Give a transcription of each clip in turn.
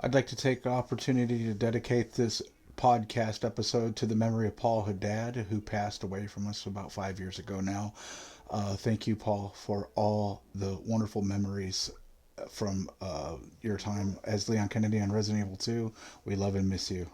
I'd like to take the opportunity to dedicate this podcast episode to the memory of Paul Haddad, who passed away from us about 5 years ago now. Thank you, Paul, for all the wonderful memories from your time as Leon Kennedy on Resident Evil 2. We love and miss you.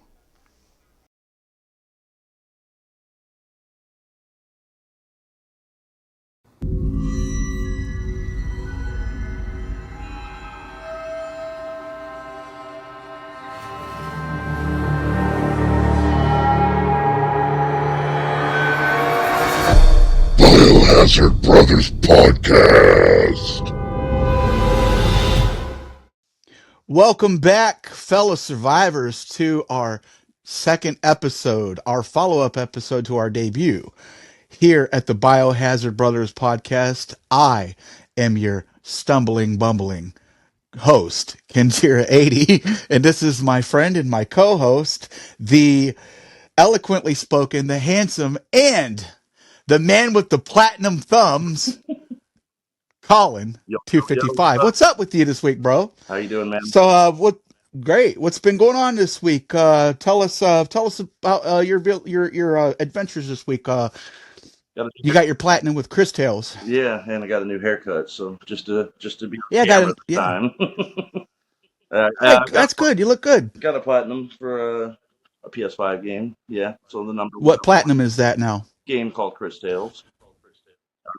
Biohazard Brothers Podcast. Welcome back, fellow survivors, to our second episode, our follow-up episode to our debut. Here at the Biohazard Brothers Podcast, I am your stumbling, bumbling host, Kenjira and this is my friend and my co-host, the eloquently spoken, the handsome, and the man with the platinum thumbs, Collin, Yo, what's 255. up? What's up with you this week, bro? How you doing, man? So, what? Great. What's been going on this week? Tell us about your adventures this week. You got your platinum with Chris Tales. Yeah, and I got a new haircut, so just to be Yeah, on camera this yeah. time. Hey, I that's good. You look good. got a platinum for a PS5 game. Yeah, so the number one What platinum is that now? game called Chris Tales.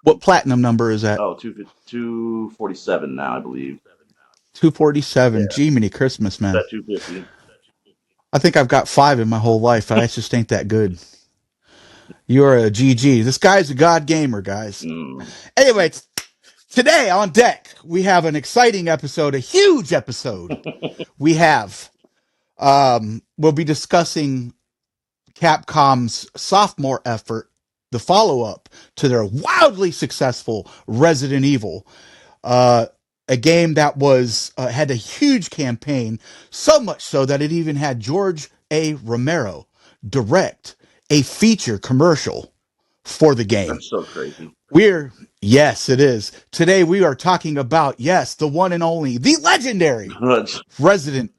What platinum number is that? Oh, 247 now, I believe. 247. Yeah, Gee, many Christmas, man. that 250. I think I've got 5 in my whole life. I just ain't that good. You're a GG. This guy's a god gamer, guys. Anyways, today on deck, we have an exciting episode, a huge episode. We have, we'll be discussing Capcom's sophomore effort, the follow-up to their wildly successful Resident Evil, a game that was had a huge campaign, so much so that it even had George A. Romero direct a feature commercial for the game. That's so crazy. Yes, it is. Today we are talking about, yes, the one and only, the legendary Resident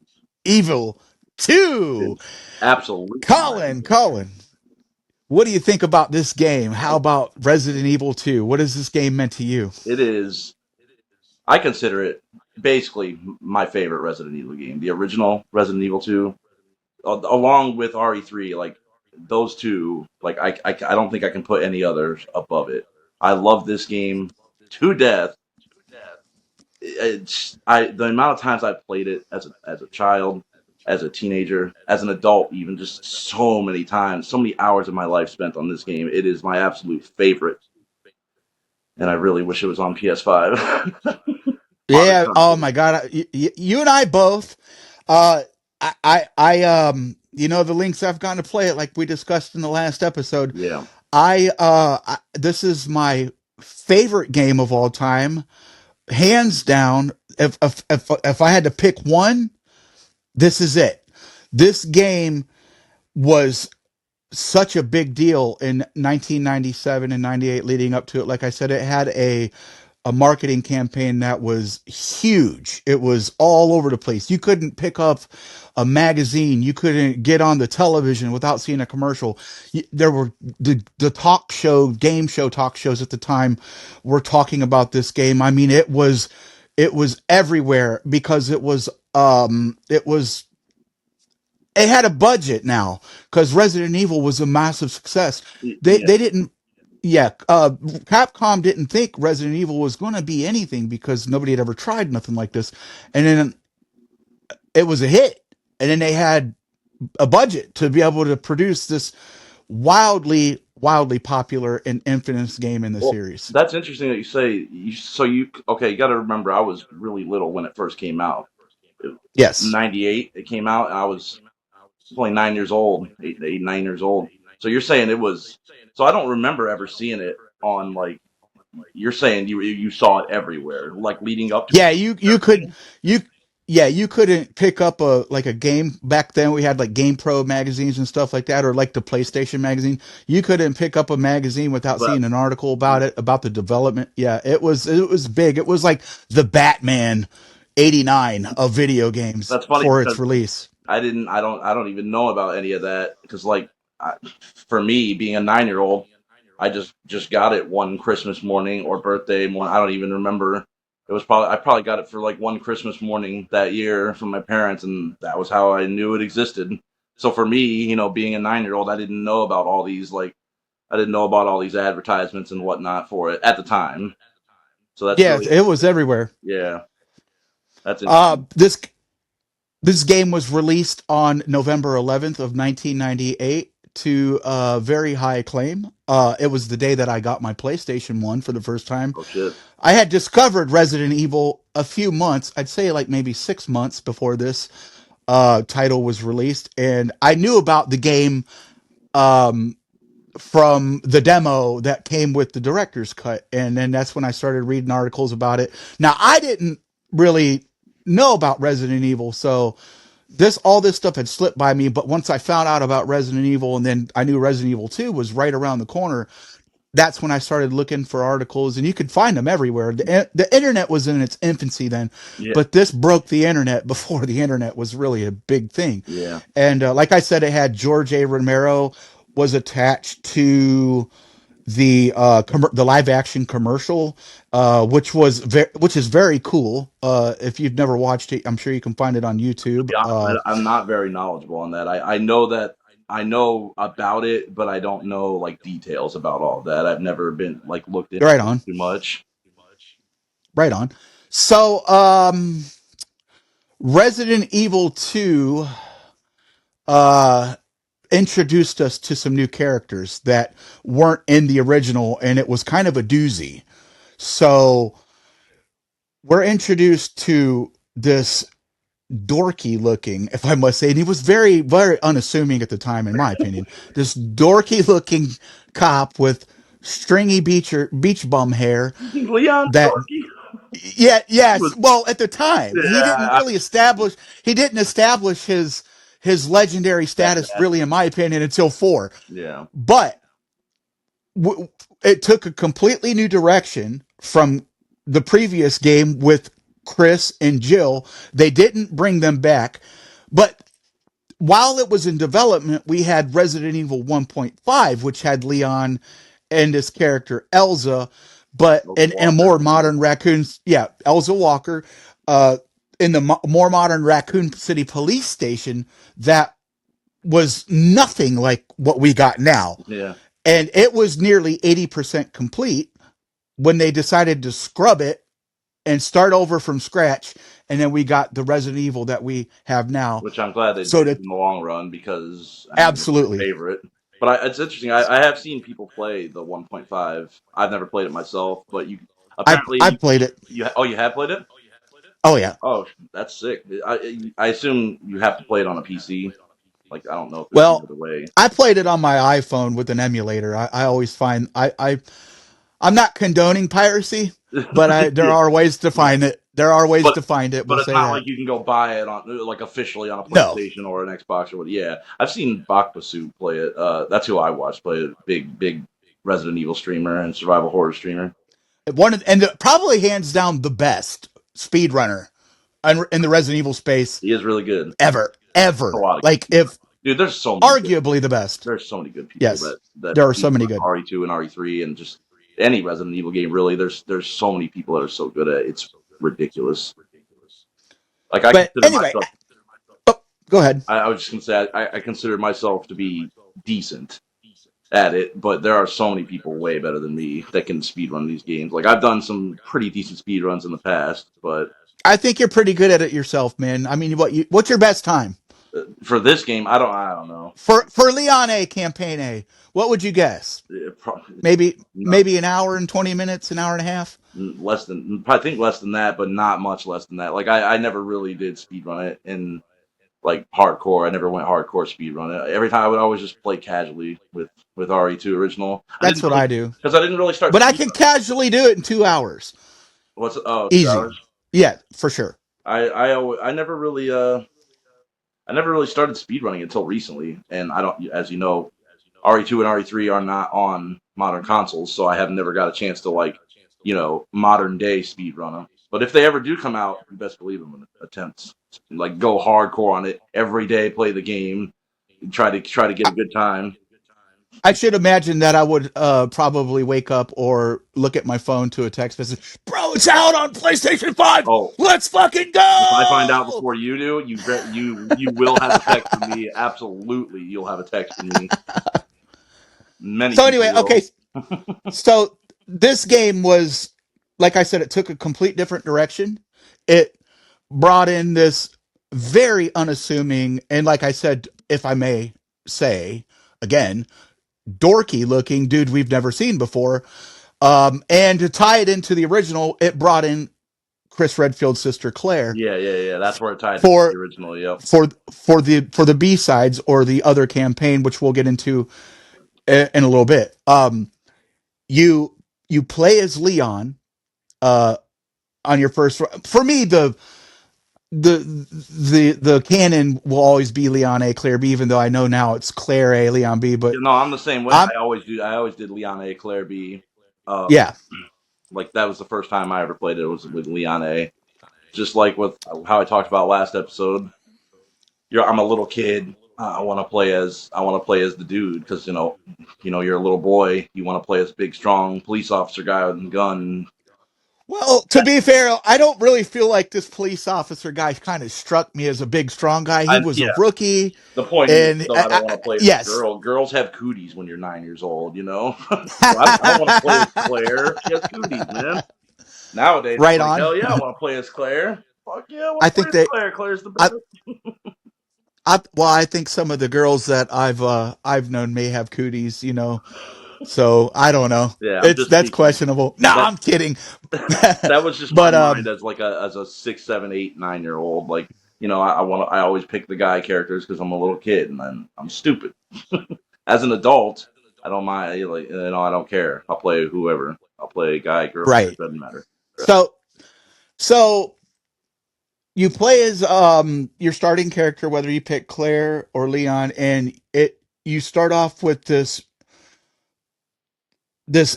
Evil 2. Absolutely. Collin, what do you think about this game? How about Resident Evil 2? What has this game meant to you? It is. I consider it basically my favorite Resident Evil game. The original Resident Evil 2, along with RE3, like those two, like I don't think I can put any others above it. I love this game to death. The amount of times I've played it as a child, as a teenager, as an adult, even just so many times, so many hours of my life spent on this game. It is my absolute favorite, and I really wish it was on PS5. Yeah. Oh my God. You and I both. The links I've gotten to play it, like we discussed in the last episode. Yeah. This is my favorite game of all time, hands down. If I had to pick one, this is it. This game was such a big deal in 1997 and 98 leading up to it. Like I said, it had a marketing campaign that was huge. It was all over the place. You couldn't pick up a magazine. You couldn't get on the television without seeing a commercial. There were the game show talk shows at the time were talking about this game. I mean, it was everywhere because it had a budget now because Resident Evil was a massive success. They didn't. Yeah, Capcom didn't think Resident Evil was going to be anything because nobody had ever tried nothing like this. And then it was a hit. And then they had a budget to be able to produce this wildly popular and infamous game in the series. That's interesting that you say. You got to remember, I was really little when it first came out. Yes. 98, it came out, and I was only 9 years old, 9 years old. So you're saying it was. So I don't remember ever seeing it on, like, you're saying you saw it everywhere, like leading up to. Yeah, you couldn't pick up a game back then. We had like Game Pro magazines and stuff like that, or like the PlayStation magazine. You couldn't pick up a magazine without seeing an article about it, about the development. Yeah, it was big. It was like the Batman '89 of video games That's funny for its because release. I don't even know about any of that because like for me being a 9-year-old, I just got it one Christmas morning or birthday morning. I don't even remember. It was probably I probably got it for like one Christmas morning that year from my parents, and that was how I knew it existed. So for me, being a 9-year-old, I didn't know about all these I didn't know about all these advertisements and whatnot for it at the time. So that's Yeah, really it was everywhere. yeah, that's interesting. This game was released on November 11th of 1998 to very high acclaim. It was the day that I got my PlayStation 1 for the first time. Oh shit. I had discovered Resident Evil a few months, I'd say like maybe 6 months before this title was released, and I knew about the game um, from the demo that came with the director's cut, and then that's when I started reading articles about it. Now I didn't really know about Resident Evil, so all this stuff had slipped by me. But once I found out about Resident Evil, and then I knew Resident Evil 2 was right around the corner, that's when I started looking for articles, and you could find them everywhere. The internet was in its infancy then, Yeah. but this broke the internet before the internet was really a big thing. Yeah. And like I said, it had George A. Romero was attached to the live action commercial, which is very cool. If you've never watched it, I'm sure you can find it on YouTube. Yeah, I'm not very knowledgeable on that. I know about it, but I don't know like details about all of that. I've never been like looked into Right it on, too much. right on. So, Resident Evil 2 uh, introduced us to some new characters that weren't in the original, and it was kind of a doozy. So, we're introduced to this dorky looking, if I must say, and he was very, very unassuming at the time, in my opinion. This dorky looking cop with stringy beach bum hair Leon that Dorky yeah, yes. was Well, at the time, yeah, he didn't establish his legendary status fantastic. really, in my opinion, until 4. Yeah, But it took a completely new direction from the previous game with Chris and Jill. They didn't bring them back, but while it was in development, we had Resident Evil 1.5, which had Leon and his character Elza, but Elder in a Walker. more modern Raccoon, yeah, Elza Walker, uh, in the more modern Raccoon City Police Station that was nothing like what we got now. Yeah, And it was nearly 80% complete when they decided to scrub it and start over from scratch. And then we got the Resident Evil that we have now. which I'm glad they So did that in the long run because I mean it's my absolutely, favorite. But it's interesting. I have seen people play the 1.5. I've never played it myself, but you I apparently played it. you have played it. Oh yeah. Oh, that's sick. I assume you have to play it on a PC. Like I don't know if there's any Well, other way. I played it on my iPhone with an emulator. I always find I'm not condoning piracy, but there Yeah, are ways to yeah. find it. There are ways But to find it. but We'll it's say not like that. you can go buy it on like officially on a No, PlayStation or an Xbox or what. Yeah, I've seen Bakbasu play it. That's who I watched play it. Big Resident Evil streamer and survival horror streamer. probably hands down the best speedrunner in the Resident Evil space He is really good. A ever. lot of good Like people. if Dude, arguably the best. there's so many good people Yes, that there are so speedrun many good. RE2 and RE3 and just any Resident Evil game. Really, there's so many people that are so good at it. It's ridiculous. Like I But consider anyway, myself. oh, go ahead. I was just gonna say I consider myself to be decent at it, but there are so many people way better than me that can speedrun these games. Like I've done some pretty decent speedruns in the past, but I think you're pretty good at it yourself, man. I mean, what's your best time for this game, I don't know. for Leon A campaign A? What would you guess? Maybe Not maybe an hour and 20 minutes, an hour and a half. less than I think less than that, but not much less than that. Like I never really did speedrun it in like hardcore. I never went hardcore speedrun it. Every time I would always just play casually with RE2 original. I That's didn't what really I do. because I didn't really start But I speed. can casually do it in 2 hours. What's 2 hours? Easy. Yeah, for sure. I never really started speedrunning until recently, and I don't, as you know, RE2 and RE3 are not on modern consoles, so I have never got a chance to like, modern day speedrun them. But if they ever do come out, you best believe I'm gonna attempt like go hardcore on it every day, play the game, and try to get a good time. I should imagine that I would probably wake up or look at my phone to a text message. Bro, it's out on PlayStation 5. Oh, Let's fucking if I find out go. before you do, you will have a text from me. Absolutely, you'll have a text from me. Many So people anyway, okay. will. So this game was, like I said, it took a complete different direction. It brought in this very unassuming, and like I said, if I may say again, dorky looking dude we've never seen before. And to tie it into the original, it brought in Chris Redfield's sister Claire Yeah. That's where it tied into the for original. Yep. the B sides or the other campaign, which we'll get into in a little bit. You you play as Leon uh, on your first. For me, the canon will always be Leon A. Claire B, even though I know now it's Claire A. Leon B. But No, I'm the same way. I'm I always did Leon A. Claire B. Um, yeah. like that was the first time I ever played it. Was with Leon A. Just like with how I talked about last episode. I'm a little kid. I want to play as the dude because you're a little boy. You want to play as a big, strong police officer guy with a gun. Well, to be fair, I don't really feel like this police officer guy kind of struck me as a big, strong guy. He was a Yeah. rookie, The point is, and though, I don't want to play as a yes, girl. Girls have cooties when you're 9 years old. So I don't want to play as Claire. She has cooties, man. Nowadays, it's right like, on. hell yeah, I want to play as Claire. Fuck yeah, I want I to play think as that Claire. Claire's the I, best. I think some of the girls that I've known may have cooties, So I don't know. Yeah, I'm It's just That's speaking. questionable. No, That I'm kidding. that was just my But mind as like as a 6, 7, 8, 9 year old. Like I always pick the guy characters because I'm a little kid and I'm stupid. As an adult, I don't mind. Like I don't care. I'll play whoever. I'll play a guy, girl. It right. doesn't matter. So so you play as your starting character, whether you pick Claire or Leon, and you start off with this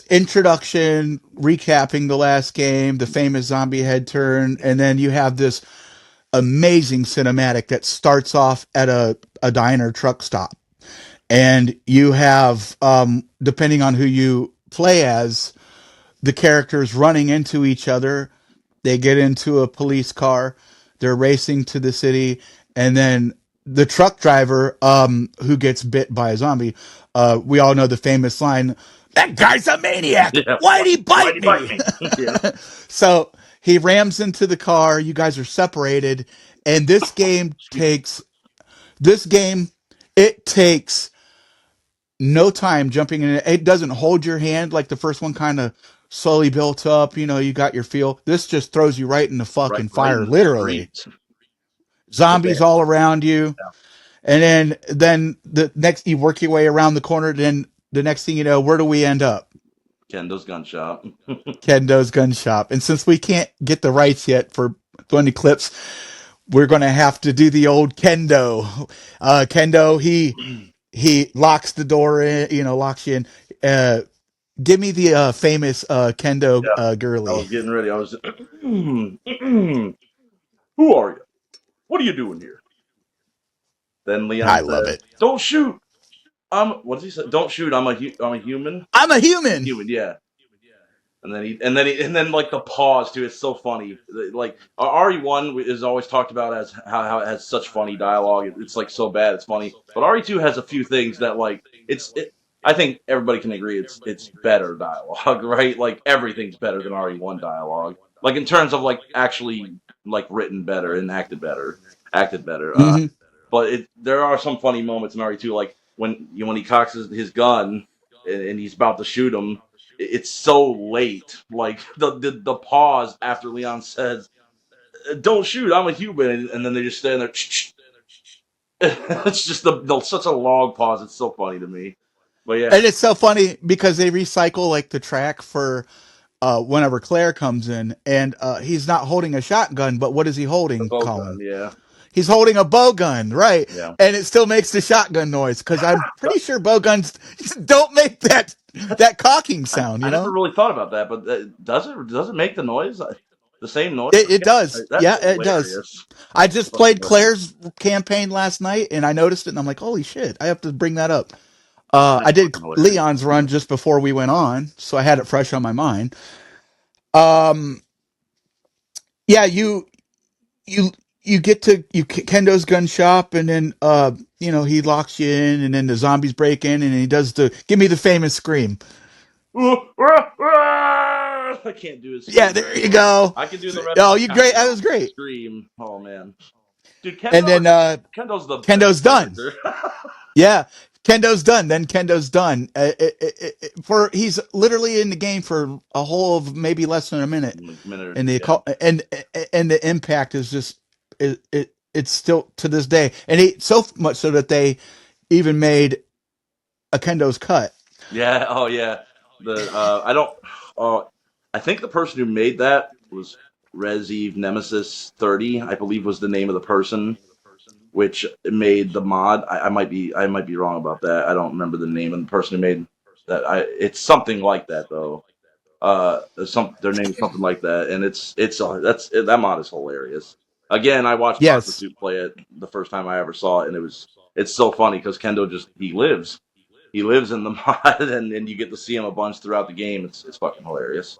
introduction recapping the last game, the famous zombie head turn, and then you have this amazing cinematic that starts off at a diner truck stop. And you have, depending on who you play as, the characters running into each other. They get into a police car, they're racing to the city, and then the truck driver, who gets bit by a zombie, we all know the famous line, "That guy's a maniac. Yeah. Why'd he Why'd bite he bite me?" me? Yeah. So he rams into the car. You guys are separated, and Excuse me. this game, it takes no time jumping in. It doesn't hold your hand like the first one kind of slowly built up. You got your feel. This just throws you right in the fucking Right fire, in the literally. street. With Zombies that. all around you. Yeah. And then the next, you work your way around the corner. Then the next thing you know, where do we end up? Kendo's gun shop. Kendo's gun shop. And since we can't get the rights yet for 20 clips, we're going to have to do the old Kendo. Kendo, he locks the door in, locks you in. Give me the famous Kendo Yeah. I girly. was getting ready. I was. Who are you? What are you doing here? Then Leon I love says, it. "Don't shoot. What does he say? Don't shoot. I'm a human. I'm a human. Human. Yeah." And then like the pause too. It's so funny. Like RE1 is always talked about as how it has such funny dialogue. It's like so bad it's funny. But RE2 has a few things that like I think everybody can agree it's better dialogue, right? Like everything's better than RE1 dialogue. Like in terms of like actually like written better and acted better. Hmm. But there are some funny moments in RE2, like when he cocks his gun and he's about to shoot him. It's so late. Like the pause after Leon says, "Don't shoot, I'm a human," and then they just stand there. It's just such a long pause. It's so funny to me. But yeah, And it's so funny because they recycle like the track for whenever Claire comes in, and he's not holding a shotgun, but what is he the holding, bow gun. Colin? Yeah, He's holding a bow gun, right? yeah. And it still makes the shotgun noise because I'm pretty sure bow guns don't make that cocking sound, I never really thought about that, but does it make the noise? the same noise? It does. That's Yeah, it does. hilarious. I That's just fucking played hilarious. Claire's campaign last night, and I noticed it, and I'm like, holy shit, I have to bring that up. I That's did fucking hilarious. Leon's run just before we went on, so I had it fresh on my mind. Um, yeah, you you get to Kendo's gun shop, and then he locks you in, and then the zombies break in, and he does the give me the famous scream. I can't do his Yeah, scream there very you well. go. I can do the rest Oh, of you the time great. That was now. great. Scream. Oh man, dude, And then Kendo's the best Kendo's done. character. Yeah, Kendo's done. Then Kendo's done. For he's literally in the game for a whole of maybe less than a minute, Minute or and two, yeah. the impact is just it's still to this day, and so much so that they even made a Kendo's cut. Yeah. Oh yeah. The I don't. Uh, I think the person who made that was Reziv Nemesis 30. I believe was the name of the person, which made the mod. I might be wrong about that. I don't remember the name of the person who made that. It's something like that though. Their name is something like that, and that mod is hilarious. Again, I watched Yes, Parker play it the first time I ever saw it, and it's so funny because Kendo just he lives in the mod, and you get to see him a bunch throughout the game. It's fucking hilarious.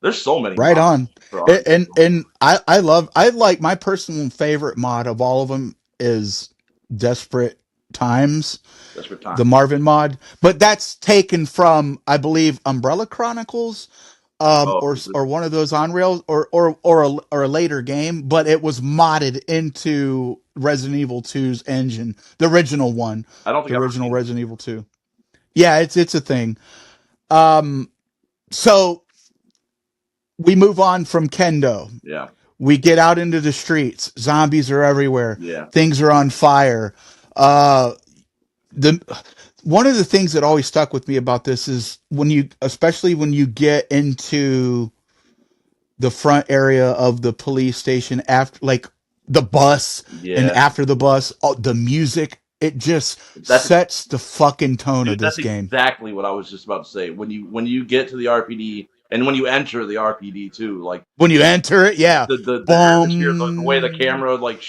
There's so many right mods on. for RE2. And I like my personal favorite mod of all of them is Desperate Times, That's for the time. Marvin mod, but that's taken from I believe Umbrella Chronicles, Oh, is it? or one of those on rails, or a later game, but it was modded into Resident Evil 2's engine, the original one, I don't the think I've ever original seen it. Resident Evil 2. Yeah, it's a thing. Um, so we move on from Kendo. Yeah, We get out into the streets. Zombies are everywhere. yeah. Things are on fire. Uh, the One of the things that always stuck with me about this is especially when you get into the front area of the police station after, like the bus, and Yeah, after the bus, the music, it just that's sets the fucking tone of dude. That's this game. exactly what I was just about to say. When you get to the RPD and when you enter the RPD too, like When you enter it, yeah, the atmosphere, the way the boom, camera like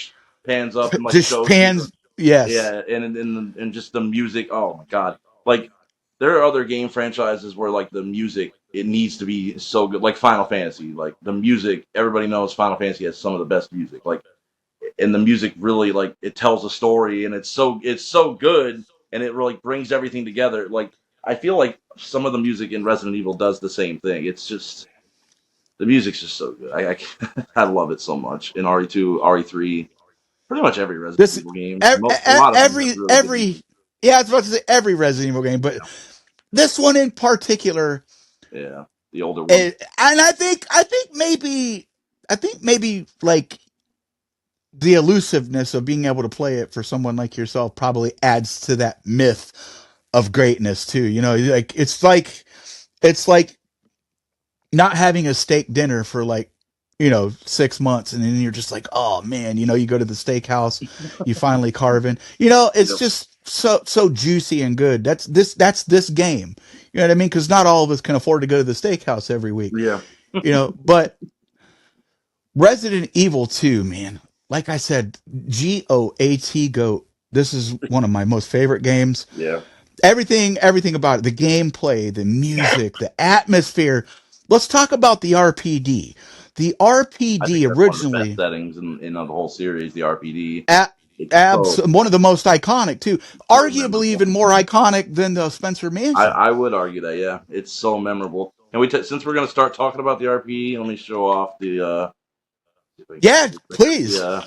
pans up and like just shows you pans. Yes, yeah, and just the music. Oh my god! Like there are other game franchises where like the music it needs to be so good, like Final Fantasy. Like the music, everybody knows Final Fantasy has some of the best music. Like and the music really like it tells a story, and it's so good, and it really brings everything together. Like I feel like some of the music in Resident Evil does the same thing. It's just the music's just so good. I love it so much in RE2, RE3, pretty much every Resident this Evil game. A lot of them have really good every music. yeah, I was about to say every Resident Evil game, but this one in particular, Yeah, the older one. and I think maybe like the elusiveness of being able to play it for someone like yourself probably adds to that myth of greatness too. Like it's like not having a steak dinner for like 6 months, and then you're just like, oh man, you go to the steakhouse, you finally carve in, it's Yep. just so juicy and good. That's this game, you know what I mean, because not all of us can afford to go to the steakhouse every week, Yeah. but Resident Evil 2, man, like I said, goat, this is one of my most favorite games. Yeah. Everything about it, the gameplay, the music, the atmosphere. Let's talk about the RPD. The I think RPD that's one of the best originally, settings in the whole series. The RPD. at It's so one of the most iconic too, so arguably memorable. even more iconic than the Spencer I, Mansion. I would argue that, yeah, it's so memorable. And since we're going to start talking about the RPE, let me show off the see if I can Yeah, get this thing. please. Yeah,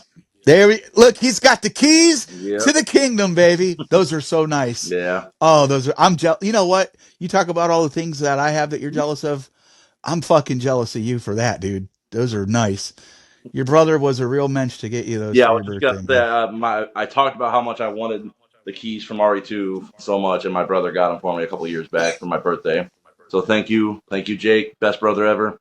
Look, he's got the keys yeah, to the kingdom, baby. Those are so nice. yeah. Oh, I'm jealous. You know what? You talk about all the things that I have that you're jealous of. I'm fucking jealous of you for that, dude. Those are nice. Your brother was a real mensch to get you those Yeah, for I your was just gonna birthday, say, man. I talked about how much I wanted the keys from RE2 so much, and my brother got them for me a couple of years back for my birthday. So thank you, Jake, best brother ever.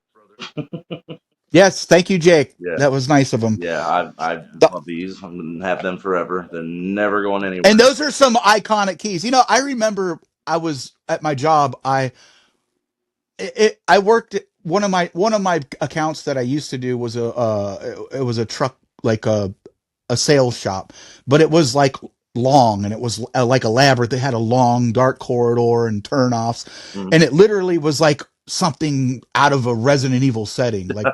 Yes, thank you, Jake. Yeah, That was nice of him. yeah, I love these. I'm gonna have them forever. They're never going And anywhere. those are some iconic keys. I remember I was at my job. I worked one of my accounts that I used to do was it was a truck, like a sales shop, but it was like long, and it was like a labyrinth. They had a long dark corridor and turnoffs, Mhm. and it literally was like something out of a Resident Evil setting, like,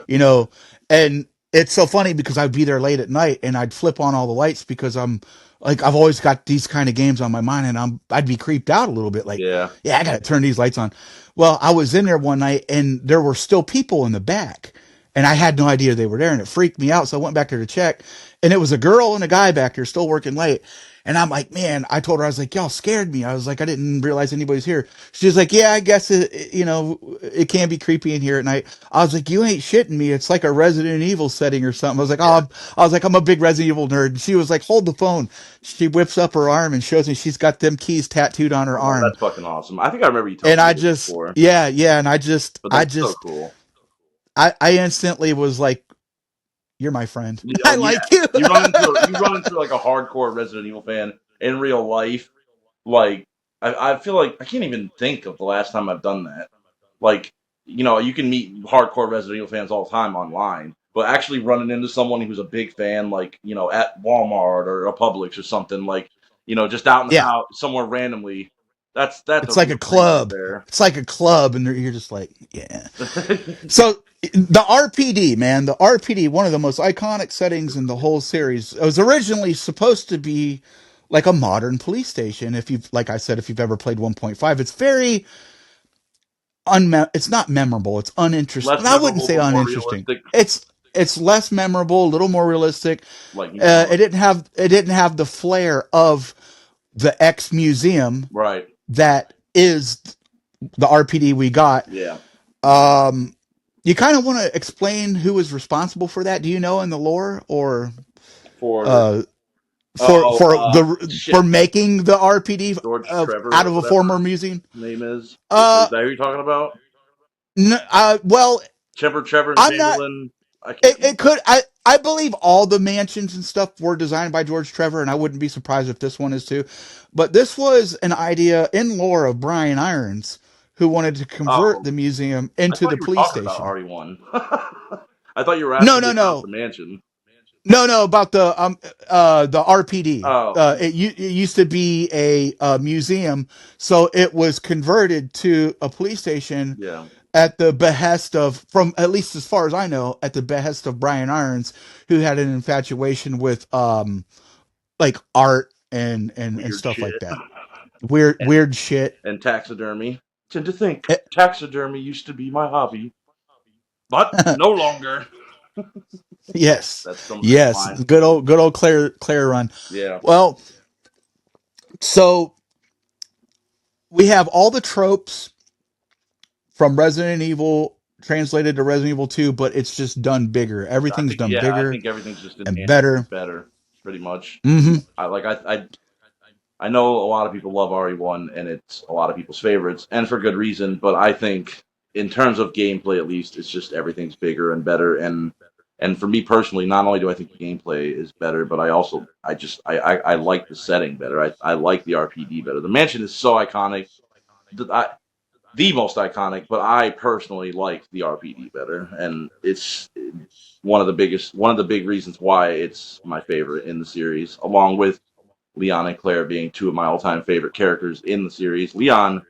you know. And it's so funny because I'd be there late at night and I'd flip on all the lights because I'm like, I've always got these kind of games on my mind, and I'd be creeped out a little bit, like, Yeah. yeah, I gotta turn these lights on. Well, I was in there one night and there were still people in the back, and I had no idea they were there, and it freaked me out. So I went back there to check, and it was a girl and a guy back there still working late. And I'm like, man, I told her, I was like, y'all scared me. I was like, I didn't realize anybody's here. She was like, yeah, I guess it can be creepy in here at night. I was like, you ain't shitting me. It's like a Resident Evil setting or something. I was like, Yeah. I'm a big Resident Evil nerd. And she was like, hold the phone. She whips up her arm and shows me she's got them keys tattooed on her Oh, arm. that's fucking awesome. I think I remember you And telling me this before, yeah. And but that's so cool. I instantly was like, you're my friend. Oh I yeah, like you. you run into like a hardcore Resident Evil fan in real life. Like I feel like I can't even think of the last time I've done that. Like, you can meet hardcore Resident Evil fans all the time online, but actually running into someone who's a big fan, like, at Walmart or a Publix or something, like, just Yeah. out somewhere randomly, that's a It's like real a treat right club. there. It's like a club, and you're just like, yeah. So the RPD, man, the RPD, one of the most iconic settings in the whole series, it was originally supposed to be like a modern police station. If you've, like I said, if you've ever played 1.5, it's very it's not memorable. It's uninteresting. Less I wouldn't memorable, say but more uninteresting. realistic. It's less memorable, a little more realistic. Like, more, It didn't have the flair of the X Museum right. that is the RPD we got. Yeah. Um, you kind of want to explain who was responsible for that? Do you know in the lore, or For, uh, oh, for shit. making the RPD George of Trevor out or of a whatever former museum? his name is. Is Uh, that who you're talking about? well, Trevor and I'm not. Chamberlain. I can't It remember. could. I believe all the mansions and stuff were designed by George Trevor, and I wouldn't be surprised if this one is too. But this was an idea in lore of Brian Irons, who wanted to convert Oh, the museum I into thought the you were police talking about station. RE1. I thought you were No, asking me no, about the no, mansion. no, about the RPD. Oh, It used to be a museum, so it was converted to a police station yeah. at the behest of, from at least as far as I know, at the behest of Brian Irons, who had an infatuation with like art and Weird stuff like shit. that. And, Weird shit. and taxidermy. Tend to think Eh, taxidermy used to be my hobby, but no longer. yes, That's some great yes, line. good old Claire run. Yeah. Well, so we have all the tropes from Resident Evil translated to Resident Evil 2, but it's just done bigger. Everything's done I bigger think everything's just and enhanced and better. better, pretty much. Mm-hmm. I know a lot of people love RE1 and it's a lot of people's favorites, and for good reason. But I think, in terms of gameplay, at least, it's just everything's bigger and better. And for me personally, not only do I think the gameplay is better, but I like the setting better. I like the RPD better. The mansion is so iconic, the most iconic. But I personally like the RPD better, and it's one of the big reasons why it's my favorite in the series, along with Leon and Claire being two of my all-time favorite characters in the series. Leon,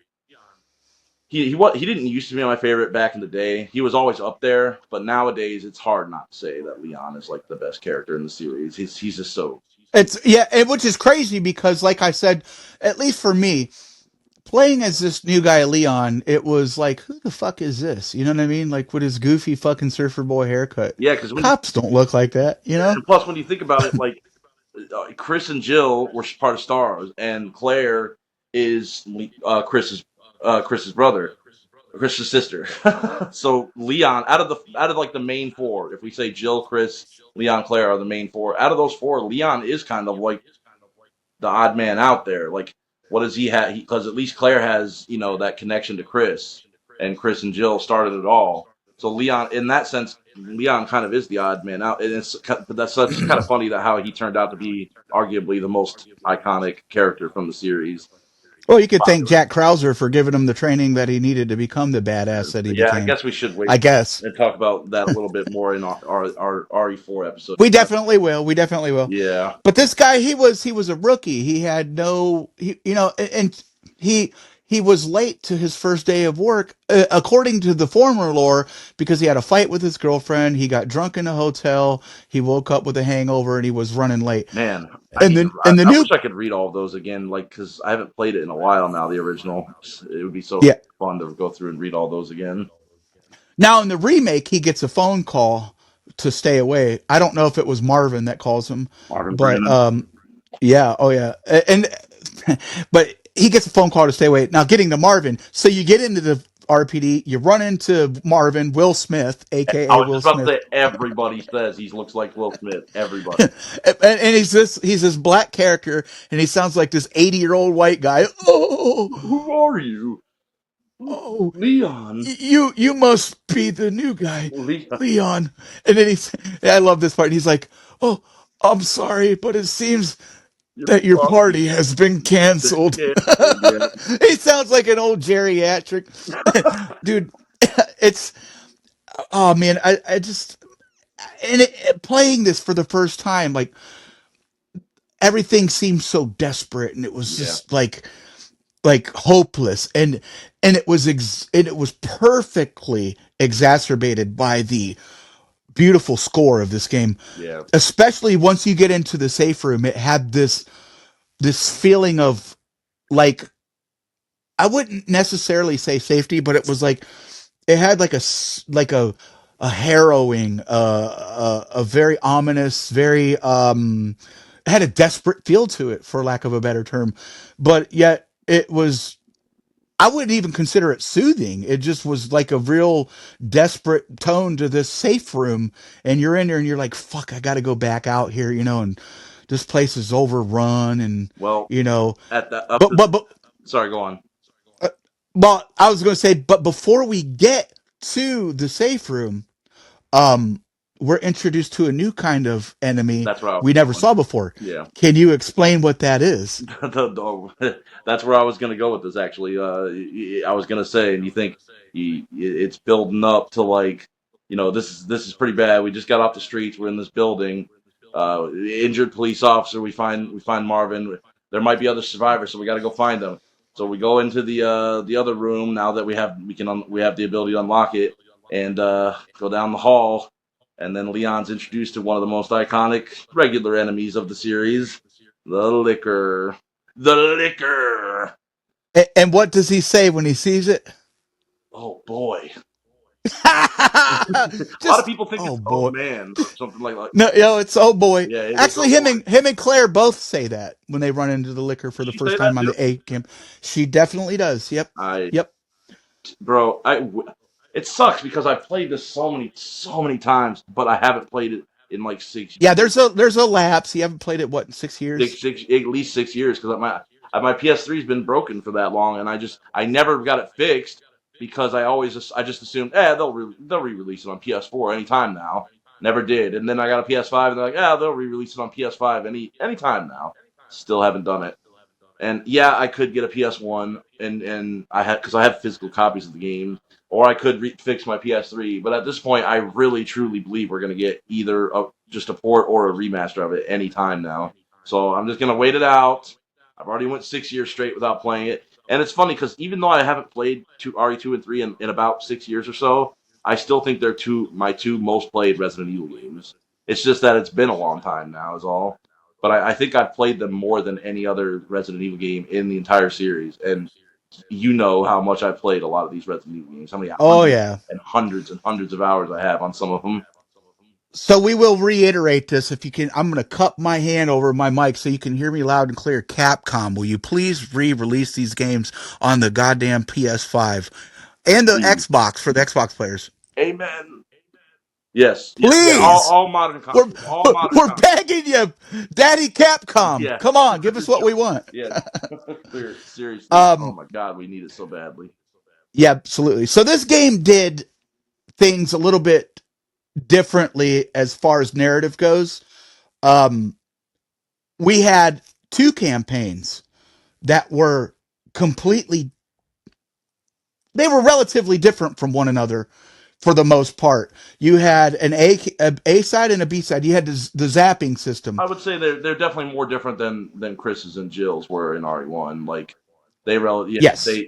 he didn't used to be my favorite back in the day. He was always up there, but nowadays it's hard not to say that Leon is like the best character in the series. He's just so It's yeah, which is crazy because, like I said, at least for me, playing as this new guy Leon, it was like, who the fuck is this? You know what I mean? Like with his goofy fucking surfer boy haircut. yeah. Because Cops don't look like that, you know? and plus when you think about it, like Chris and Jill were part of Stars, and Claire is Chris's brother. Chris's sister. So Leon, out of like the main four, if we say Jill, Chris, Leon, Claire are the main four. Out of those four, Leon is kind of like the odd man out there. Like, what does he have? Because at least Claire has that connection to Chris, and Chris and Jill started it all. So Leon, in that sense, Leon kind of is the odd man out, and but that's such kind of funny that how he turned out to be arguably the most iconic character from the series. Well, you could thank popular. Jack Krauser for giving him the training that he needed to become the badass that he Yeah, I became. guess we should I wait guess and talk about that a little bit more in our RE4 episode. we definitely will. We definitely will. Yeah, But this guy, he was a rookie. He had no, and he he was late to his first day of work, according to the former lore, because he had a fight with his girlfriend. He got drunk in a hotel. He woke up with a hangover, and he was running late. man, And then, and the I wish new, I could read all of those again, like because I haven't played it in a while now. The original, it would be so yeah. fun to go through and read all those again. Now in the remake, he gets a phone call to stay away. I don't know if it was Marvin that calls him, Marvin but Freeman. yeah, oh yeah, and but he gets a phone call to stay away. Now getting to Marvin, so you get into the RPD, you run into Marvin, Will Smith, I aka was Will just about to Smith, say everybody says he looks like Will Smith. Everybody. and he's this black character, and he sounds like this 80-year-old white guy. Oh, Who are you, oh, Leon? you must be the new guy, Leon, Leon. And then I love this part. He's like, oh, I'm sorry, but it seems your that your party party has been been canceled. canceled. Yeah. He sounds like an old geriatric dude. It's oh man, I just playing this for the first time, like everything seemed so desperate, and it was Yeah. just like hopeless, and it was perfectly exacerbated by the beautiful score of this game, Yeah. especially once you get into the safe room. It had this feeling of, like, I wouldn't necessarily say safety, but it was like it had like a harrowing, a very ominous, very it had a desperate feel to it, for lack of a better term, but yet it was. I wouldn't even consider it soothing. It just was like a real desperate tone to this safe room, and you're in there, and you're like, "Fuck, I got to go back out here," and this place is overrun, and Well, you know, at that up but to but but sorry, go on. Uh, well, I was going to say, but before we get to the safe room, um, we're introduced to a new kind of enemy That's where I was we never going. saw before. Yeah. Can you explain what that is? That's where I was going to go with this. Actually, I was going to say, and you think it's building up to, like, this is pretty bad. We just got off the streets. We're in this building. Injured police officer. We find Marvin. There might be other survivors, so we got to go find them. So we go into the other room now that we have the ability to unlock it, and go down the hall. And then Leon's introduced to one of the most iconic regular enemies of the series, the liquor. The liquor. And what does he say when he sees it? Oh boy. A lot of Just people think oh it's oh boy. man or something like that. No, it's oh boy. Yeah, it is Actually, oh boy. him and Claire both say that when they run into the liquor for Did the she say first that time on too? the A camp. She definitely does. Yep, I yep. bro, it sucks because I've played this so many times, but I haven't played it in like six Yeah, years. there's a lapse. You haven't played it what in 6 years? At least 6 years because my PS3's been broken for that long, and I never got it fixed because I just assumed they'll re-release it on PS4 anytime now. Never did, and then I got a PS5, and they're like, they'll re-release it on PS5 anytime now. Still haven't done it. And yeah, I could get a PS1, and I have physical copies of the game, or I could fix my PS3. But at this point, I really truly believe we're gonna get either just a port or a remaster of it anytime now. So I'm just gonna wait it out. I've already went 6 years straight without playing it, and it's funny because even though I haven't played RE2 and 3 in about 6 years or so, I still think they're my two most played Resident Evil games. It's just that it's been a long time now, is all. But I think I've played them more than any other Resident Evil game in the entire series. And you know how much I played a lot of these Resident Evil games. How many Oh hundreds yeah. and hundreds of hours I have on some of them. So we will reiterate this if you can. I'm going to cup my hand over my mic so you can hear me loud and clear. Capcom, will you please re-release these games on the goddamn PS5 and the Please. Xbox for the Xbox players? Amen. Yes. Yeah. Yeah. Please. All modern We're consoles. All modern we're consoles. begging you, Daddy Capcom. Yeah. Come on, give us what we want. Yeah. Seriously. Oh Um my God, we need it so badly. yeah, absolutely. So this game did things a little bit differently as far as narrative goes. Um we had two campaigns that were completely, they were relatively different from one another for the most part. You had an A side and a B side. You had the zapping system. I would say they're definitely more different than Chris's and Jill's were in RE1. Like Yes.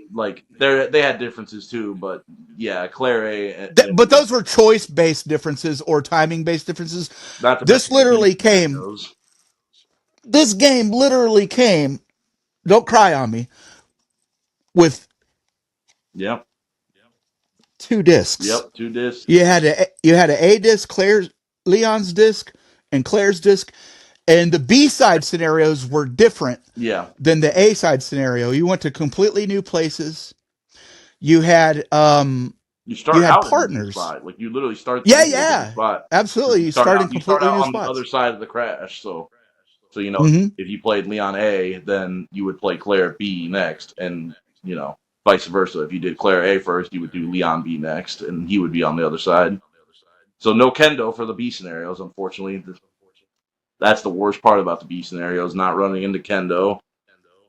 they had differences too, but yeah, Claire A But and those were choice based differences or timing based differences. not to This mention the B literally came, scenarios. this game literally came, don't cry on me, with Yep, 2 discs. yep, 2 discs. You had a disc, Claire's Leon's disc, and Claire's disc, and the B side scenarios were different Yeah, than the A side scenario. You went to completely new places. You had you you start had out in a new partners. spot. Like you literally start the Yeah, game in a different yeah, spot. absolutely. You start in You start completely out new on the other spots. side of the crash. So Mm-hmm. if you played Leon A, then you would play Claire B next, and vice versa. If you did Claire A first, you would do Leon B next, and he would be on the other side. So no kendo for the B scenarios, unfortunately. That's the worst part about the B scenarios, not running into kendo.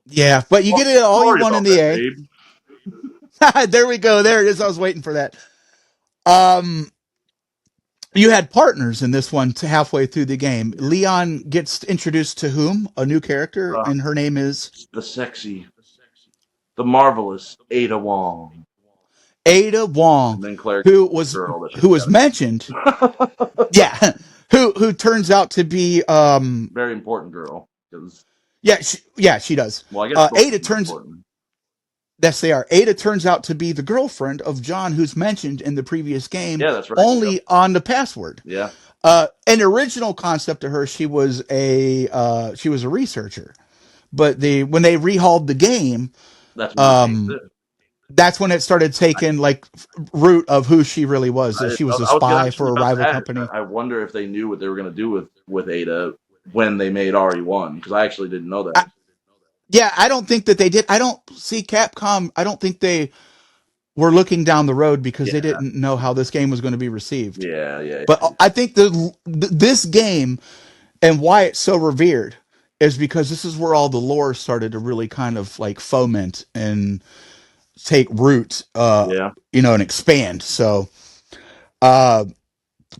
Yeah, but you Well, get it all you sorry want in about the that, A. babe. There we go. There it is. I was waiting for that. Um, you had partners in this one to halfway through the game. Leon gets introduced to whom? A new character, Uh, and her name is the sexy, the marvelous Ada Wong, Ada Wong, and then Claire gets who the was girl that she who was mentioned. got. Yeah, who turns out to be Very important girl. yeah, she does. Well, I guess both of Ada them are turns important. Yes, they are. Ada turns out to be the girlfriend of John, who's mentioned in the previous game, Yeah, that's right. Yep. only on the password. Yeah, An original concept of her, she was a researcher, but when they rehauled the game, that's when they changed um, it. that's when it started taking like root of who she really was. That she was a I was spy actually for a about to rival ask. company. I wonder if they knew what they were going to do with Ada when they made RE1, because I actually didn't know I, that. yeah, I don't think that they did. I don't see Capcom. I don't think they were looking down the road because Yeah, they didn't know how this game was going to be received. yeah. But I think this game and why it's so revered is because this is where all the lore started to really kind of like foment and take root, Yeah. and expand. So, uh,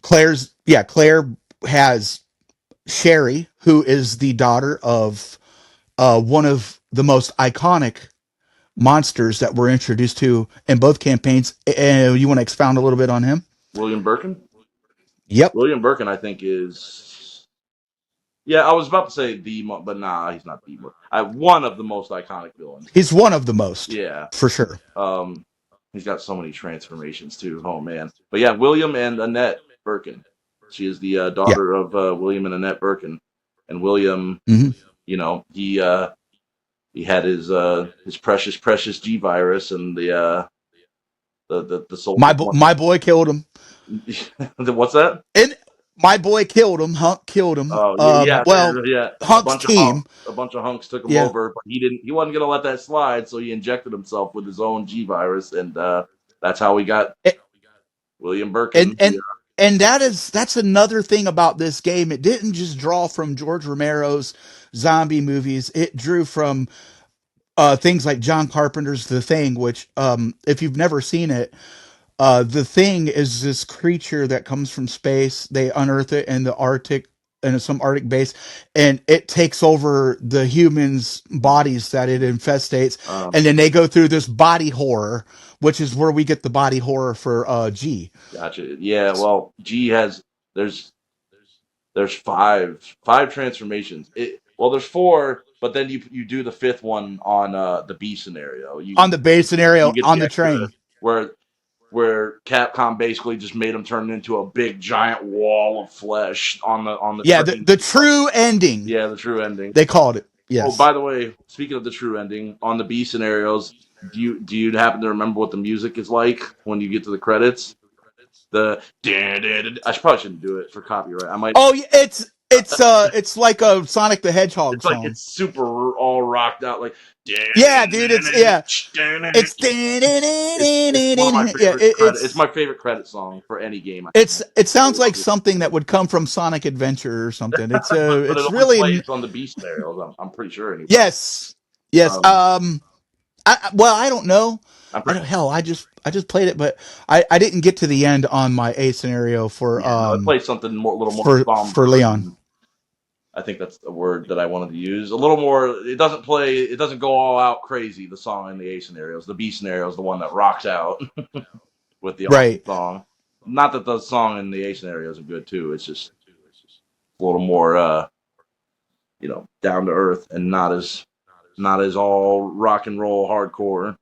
Claire has Sherry, who is the daughter of one of the most iconic monsters that we're introduced to in both campaigns. And you want to expound a little bit on him? William Birkin. Yep. William Birkin, I think, is. Yeah, I was about to say but nah, he's not the. One of the most iconic villains. He's one of the most, Yeah. for sure. Um, he's got so many transformations too. Oh man. But yeah, William and Annette Birkin. She is the Yeah. daughter of William and Annette Birkin, and William, Mm-hmm. he had his precious G virus and the soldier. My boy killed him. What's that? And my boy killed him. Hunk killed him. Oh yeah, Well, yeah. Hunk's team. A bunch of hunks took him Yeah, over, but he didn't. He wasn't gonna let that slide, so he injected himself with his own G virus, and that's how we got William and Birkin. and and that's another thing about this game. It didn't just draw from George Romero's zombie movies. It drew from things like John Carpenter's The Thing, which, if you've never seen it, The Thing is this creature that comes from space. They unearth it in the Arctic, in some Arctic base, and it takes over the humans' bodies that it infestates, and then they go through this body horror, which is where we get the body horror for G. Gotcha. Yeah. Well, G has there's five transformations. There's four, but then you do the fifth one on the B scenario. On the base You scenario, get on the the extra train. where Capcom basically just made him turn into a big giant wall of flesh on the Yeah, train. the true ending, Yeah, the true ending. they called it. Oh, Yes. by the way, speaking of the true ending, on the B scenarios, do you happen to remember what the music is like when you get to the credits? I probably shouldn't do it for copyright. I might. Oh, yeah, it's like a Sonic the Hedgehog It's like song. it's super all rocked out, like. Yeah, dude. It's It's one of my yeah. favorite credit. It's my favorite credit song for any game. It sounds like something that would come from Sonic Adventure or something. But it It's only really plays on the B scenarios. I'm pretty sure anyway. yes, yes. Um, Well, I don't know. I'm pretty. Hell, I just played it, but I didn't get to the end on my A scenario Yeah, no, it plays something more, a little more for Leon. somber. I think that's the word that I wanted to use. A little more. It doesn't play. It doesn't go all out crazy. The song in the A scenarios. The B scenario is the one that rocks out with the awesome Right. song. Not that the song in the A scenarios are good too. It's just a little more, down to earth and not as all rock and roll hardcore.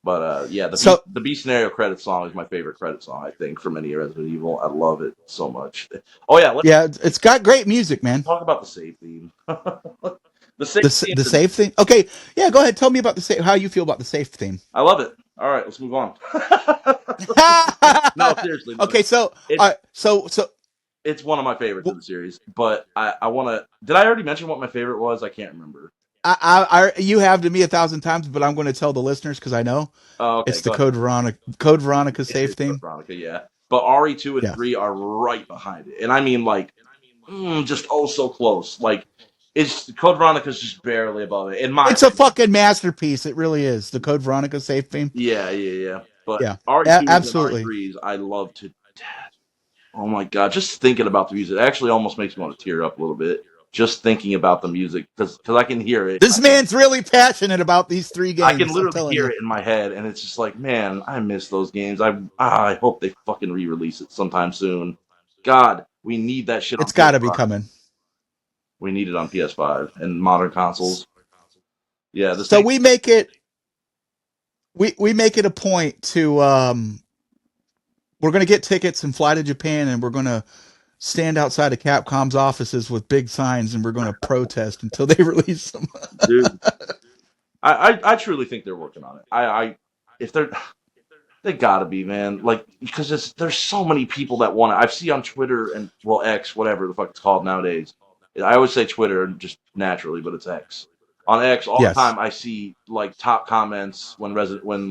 But yeah, So the B scenario credit song is my favorite credit song. I think from any Resident Evil. I love it so much. Oh yeah, let's yeah, it's got great music, man. talk about the save theme. The save theme. The save theme. Okay, yeah, go ahead. Tell me about the save. How you feel about the save theme? I love it. All right, let's move on. No, seriously, no. Okay, so It's so it's one of my favorites in the series. But I want to. Did I already mention what my favorite was? I can't remember. you have to me 1,000 times, but I'm going to tell the listeners because I know Oh, okay, it's the go ahead. Code Veronica It save is Code theme. Veronica, yeah. But RE2 and Yeah, 3 are right behind it, and I mean like, just oh so close. Like, it's Code Veronica's just barely above it, in my it's a opinion. fucking masterpiece. It really is. The Code Veronica save theme. Yeah, yeah, yeah. But Yeah, RE2s and absolutely. RE3s, I love to death. Oh my god, just thinking about the music actually almost makes me want to tear up a little bit. Just thinking about the music because I can hear it in my This head. man's really passionate about these three I can games. I'm literally telling hear you, it in my head, and it's just like, man, I miss those games. I hope they fucking re-release it sometime soon. God, we need that shit on it's got to be PS5. coming. We need it on PS5 and modern consoles. Yeah, the So same. we make it a point to we're going to get tickets and fly to Japan, and we're going to stand outside of Capcom's offices with big signs, and we're going to protest until they release them. Dude, I truly think they're working on it. If they gotta be, man. Like, because there's so many people that want it. I've seen on Twitter and well X, whatever the fuck it's called nowadays. I always say Twitter just naturally, but it's X. On X, all the Yes. time I see like top comments when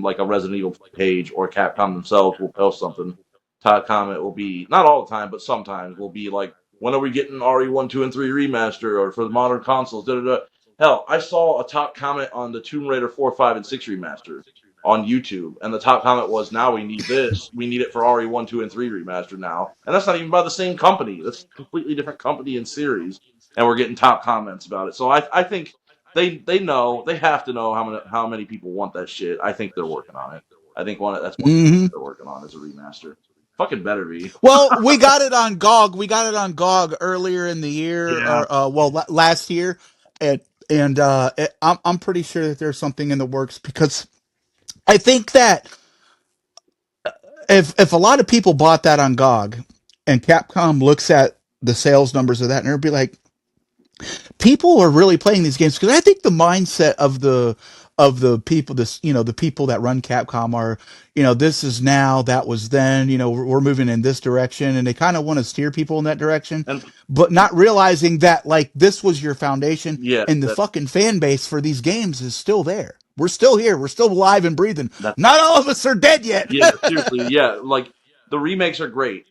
like a Resident Evil page or Capcom themselves will post something. Top comment will be not all the time, but sometimes will be like, when are we getting RE1, 2, and 3 remaster or for the modern consoles? Da, da, da. Hell, I saw a top comment on the Tomb Raider 4, 5, and 6 remaster on YouTube, and the top comment was, "Now we need this. We need it for RE1, 2, and 3 remastered now." And that's not even by the same company. That's a completely different company and series, and we're getting top comments about it. So I think they know they have to know how many people want that shit. I think they're working on it. I think that's one of the things Hmm. they're working on is a remaster. Fucking better be. Well, we got it on GOG. We got it on GOG earlier in the year, Yeah. or last year, and I'm pretty sure that there's something in the works because I think that if a lot of people bought that on GOG, and Capcom looks at the sales numbers of that, and they'll be like, people are really playing these games because I think the mindset of the people, the people that run Capcom are, this is now, that was then, we're moving in this direction, and they kind of want to steer people in that direction, And but not realizing that like this was your foundation, yeah, and the fucking fan base for these games is still there. We're still here. We're still alive and breathing. that's Not all of us are dead yet. yeah, seriously, yeah. Like the remakes are great.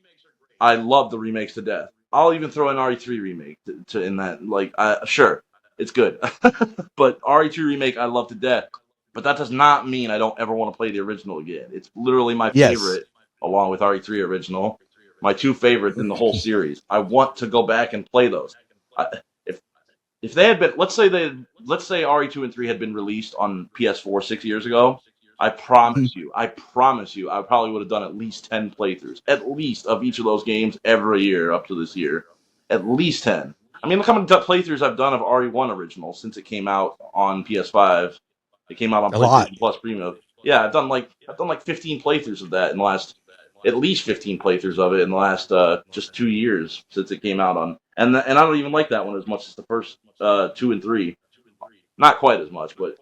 I love the remakes to death. I'll even throw an RE3 remake to in that. Like, sure, it's good, but RE2 remake I love to death. But that does not mean I don't ever want to play the original again. It's literally my Yes. favorite, along with RE3 original, my two favorites in the whole series. I want to go back and play those. If they had been, let's say RE2 and 3 had been released on PS4 6 years ago, I promise you, I probably would have done at least 10 playthroughs, at least of each of those games every year up to this year, at least 10. I mean, look how many playthroughs I've done of RE1 original since it came out on PS5. It came out on A lot. PlayStation Plus Premium. Yeah, I've done like 15 playthroughs of that in the last, at least 15 playthroughs of it in the last just 2 years since it came out on. And I don't even like that one as much as the first 2 and 3. Not quite as much, but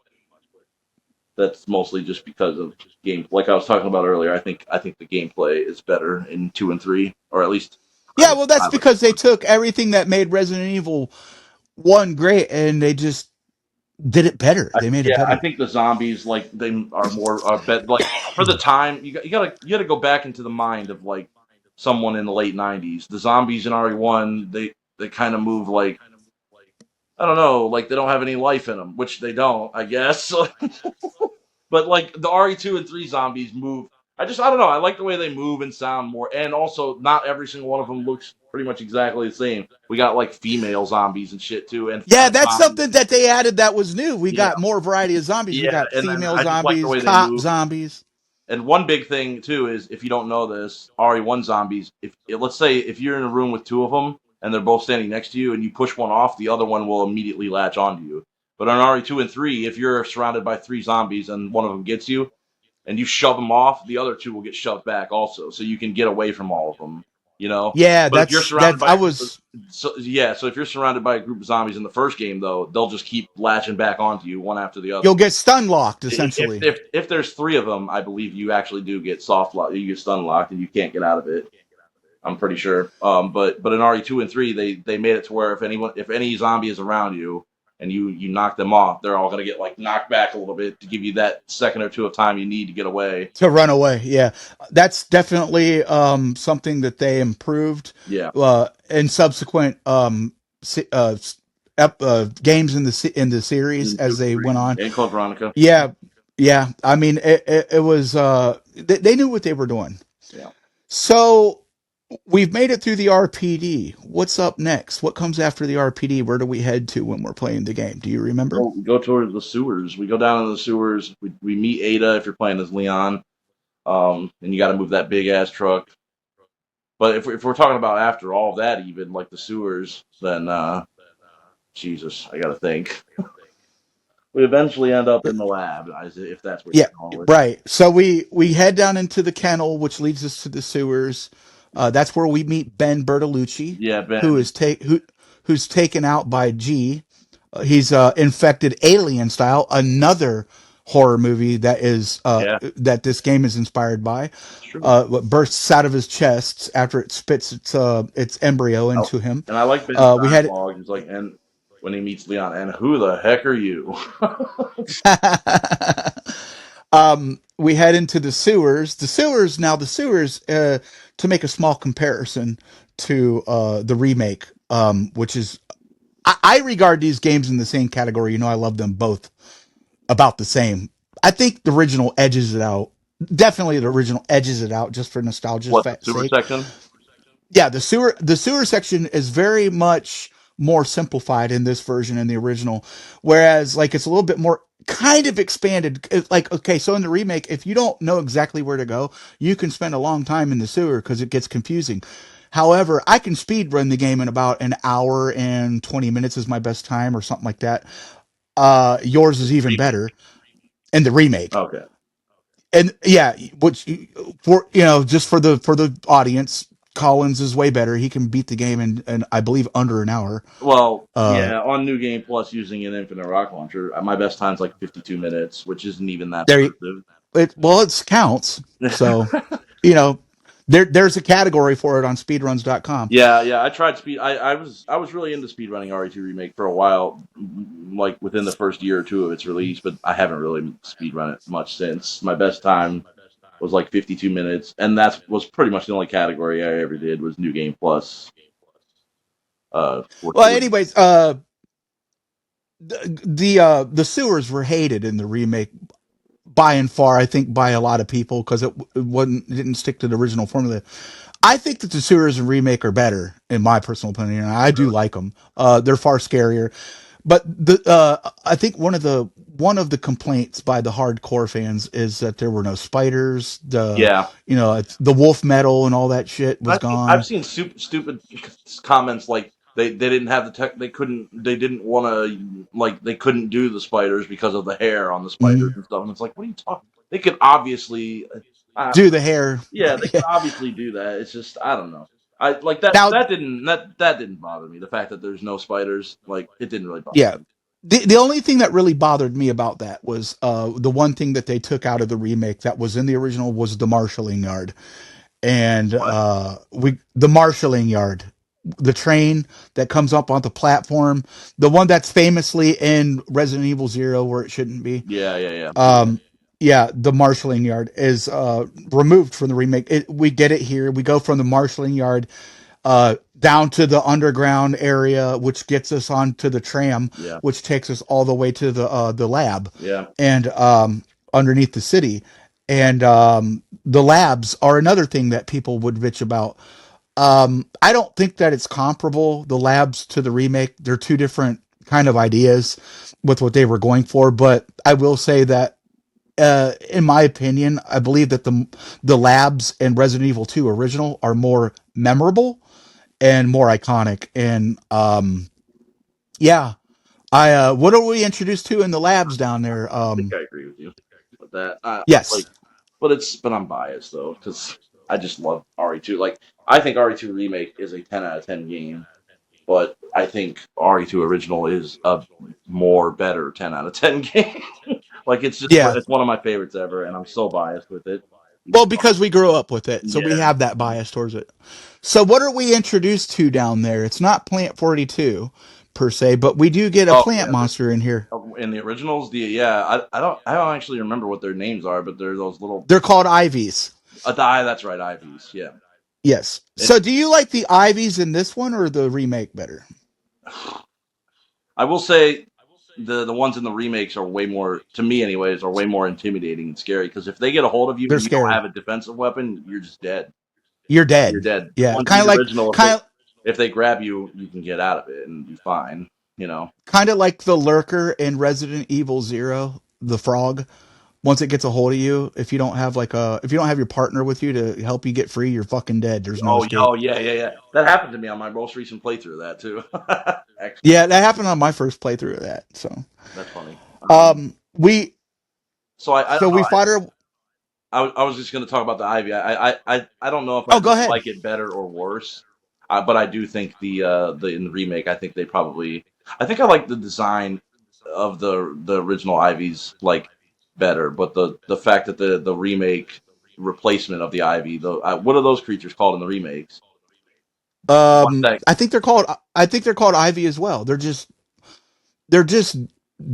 that's mostly just because of game. Like I was talking about earlier, I think the gameplay is better in 2 and 3, or at least Yeah, I well, that's I like. because they took everything that made Resident Evil 1 great, and they just did it better. They made it Yeah, I better. think the zombies like they are more bet like for the time you gotta go back into the mind of like someone in the late '90s. The zombies in RE1 they kind of move like I don't know, like they don't have any life in them, which they don't, I guess. But like the RE2 and 3 zombies move. I don't know. I like the way they move and sound more, and also not every single one of them looks pretty much exactly the same. We got like female zombies and shit too, and Yeah, fat that's zombies. something that they added that was new. We Yeah, got more variety of zombies. We yeah, got and then female I just like the zombies, way they cop move. zombies. And one big thing too is if you don't know this, RE1 zombies. If let's say if you're in a room with two of them and they're both standing next to you, and you push one off, the other one will immediately latch onto you. But on RE2 and 3, if you're surrounded by three zombies and one of them gets you, and you shove them off, the other two will get shoved back also, so you can get away from all of them. You know. Yeah, But if you're surrounded by I a group of, was so if you're surrounded by a group of zombies in the first game, though, they'll just keep latching back onto you one after the other. you'll get stun locked If essentially. if if there's three of them, I believe you actually do get soft lock. You get stun locked, and you can't get out of it. I'm pretty sure. But in RE2 and 3, they made it to where if any zombie is around you and you knock them off, they're all gonna get like knocked back a little bit to give you that second or two of time you need to get away. To run away. Yeah, that's definitely something that they improved Yeah, in subsequent games in the series in 2 as and they 3, went on. and Code Veronica. Yeah, yeah. I mean, it was they knew what they were doing. Yeah. So we've made it through the RPD. What's up next? What comes after the RPD? Where do we head to when we're playing the game? Do you remember? Go towards the sewers. We go down into the sewers. We meet Ada if you're playing as Leon. And you got to move that big ass truck. But if we're talking about after all of that, even like the sewers, then Jesus, I got to think. We eventually end up in the lab, if that's what Yeah, you're going with. right. So we head down into the kennel, which leads us to the sewers. That's where we meet Ben Bertolucci, Yeah, who Ben. is who's taken out by G. He's infected alien style. Another horror movie Yeah, that this game is inspired by. it's true. What bursts out of his chest after it spits its embryo Oh, into him. and I like Ben's We had dialogue. He's like, and when he meets Leon, and who the heck are you? we head into the sewers. The sewers, to make a small comparison to the remake, which is, I regard these games in the same category. I love them both about the same. I think the original edges it out. Definitely the original edges it out just for nostalgia's What, the sewer sake. section? Yeah, the sewer section is very much more simplified in this version than the original, whereas like it's a little bit more kind of expanded. Like, okay, so in the remake, if you don't know exactly where to go, you can spend a long time in the sewer because it gets confusing. However, I can speed run the game in about an hour and 20 minutes is my best time or something like that. Yours is even Remake. better in the remake. Okay. And yeah, which for just for the audience, Collins is way better. He can beat the game in I believe under an hour. Well, Uh, yeah, on New Game Plus using an Infinite Rock Launcher, my best time's like 52 minutes, which isn't even that there, impressive. it counts. So you know, there's a category for it on speedruns.com. Yeah. I tried speed. I was really into speedrunning RE2 remake for a while, like within the first year or two of its release, but I haven't really speedrun it much since. My best time was like 52 minutes, and that was pretty much the only category I ever did was New Game Plus. For Well, two. anyways, the sewers were hated in the remake by and far. I think by a lot of people because it didn't stick to the original formula. I think that the sewers and remake are better, in my personal opinion. I do Really? like them. They're far scarier. But I think one of the complaints by the hardcore fans is that there were no spiders. Yeah, The wolf metal and all that shit was I've gone. seen stupid comments like they didn't have the tech, they didn't want to, like they couldn't do the spiders because of the hair on the spiders Mm. and stuff. And it's like, what are you talking? They could obviously, uh, Do the hair. yeah, they Yeah. could obviously do that. It's just I don't know. I like that. Now, That didn't bother me. The fact that there's no spiders, like it didn't really bother yeah. me. The only thing that really bothered me about that was the one thing that they took out of the remake that was in the original was the marshalling yard. And What? the marshalling yard, the train that comes up on the platform, the one that's famously in Resident Evil Zero where it shouldn't be. Yeah. Um, yeah, the marshalling yard is removed from the remake. We get it here. We go from the marshalling yard down to the underground area, which gets us onto the tram, Yeah, which takes us all the way to the lab, yeah. and underneath the city. And the labs are another thing that people would bitch about. I don't think that it's comparable, the labs to the remake. They're two different kind of ideas with what they were going for. But I will say that, in my opinion, I believe that the labs in Resident Evil 2 original are more memorable and more iconic. And yeah, I what are we introduced to in the labs down there? I think I agree with you with that. Like, Yes, but I'm biased though because I just love RE2. Like, I think RE2 remake is a 10 out of 10 game, but I think RE2 original is a more better 10 out of 10 game. Like, yeah. it's one of my favorites ever, and I'm so biased with it. Well, because we grew up with it, so we Yeah. have that bias towards it. So what are we introduced to down there? It's not Plant 42 per se, but we do get a Oh plant yeah. monster in here. In the originals, I don't actually remember what their names are, but they're those little They're called Ivies. that's right, IVs. Yeah. Yes. And So do you like the Ivies in this one or the remake better? I will say the ones in the remakes are way more, to me anyways, are way more intimidating and scary because if they get a hold of you They're and you don't scary. have a defensive weapon, you're just dead. You're You're dead. dead. The Yeah, ones in kind of the like original, kind of if they grab you, you can get out of it and be fine. You know. kind of like the lurker in Resident Evil 0, the frog. Once it gets a hold of you, if you don't have your partner with you to help you get free, you're fucking dead. There's no Oh escape. yeah, yeah, yeah. That happened to me on my most recent playthrough of that too. Actually, Yeah, that happened on my first playthrough of that. So, that's funny. we I don't know. we fought her. I was just going to talk about the Ivy. I don't know if I Oh, go really ahead. like it better or worse, but I do think the in the remake, I think they probably. I think I like the design of the original Ivies like better, but the fact that the remake replacement of the Ivy, what are those creatures called in the remakes? What that? I think they're called Ivy as well. They're just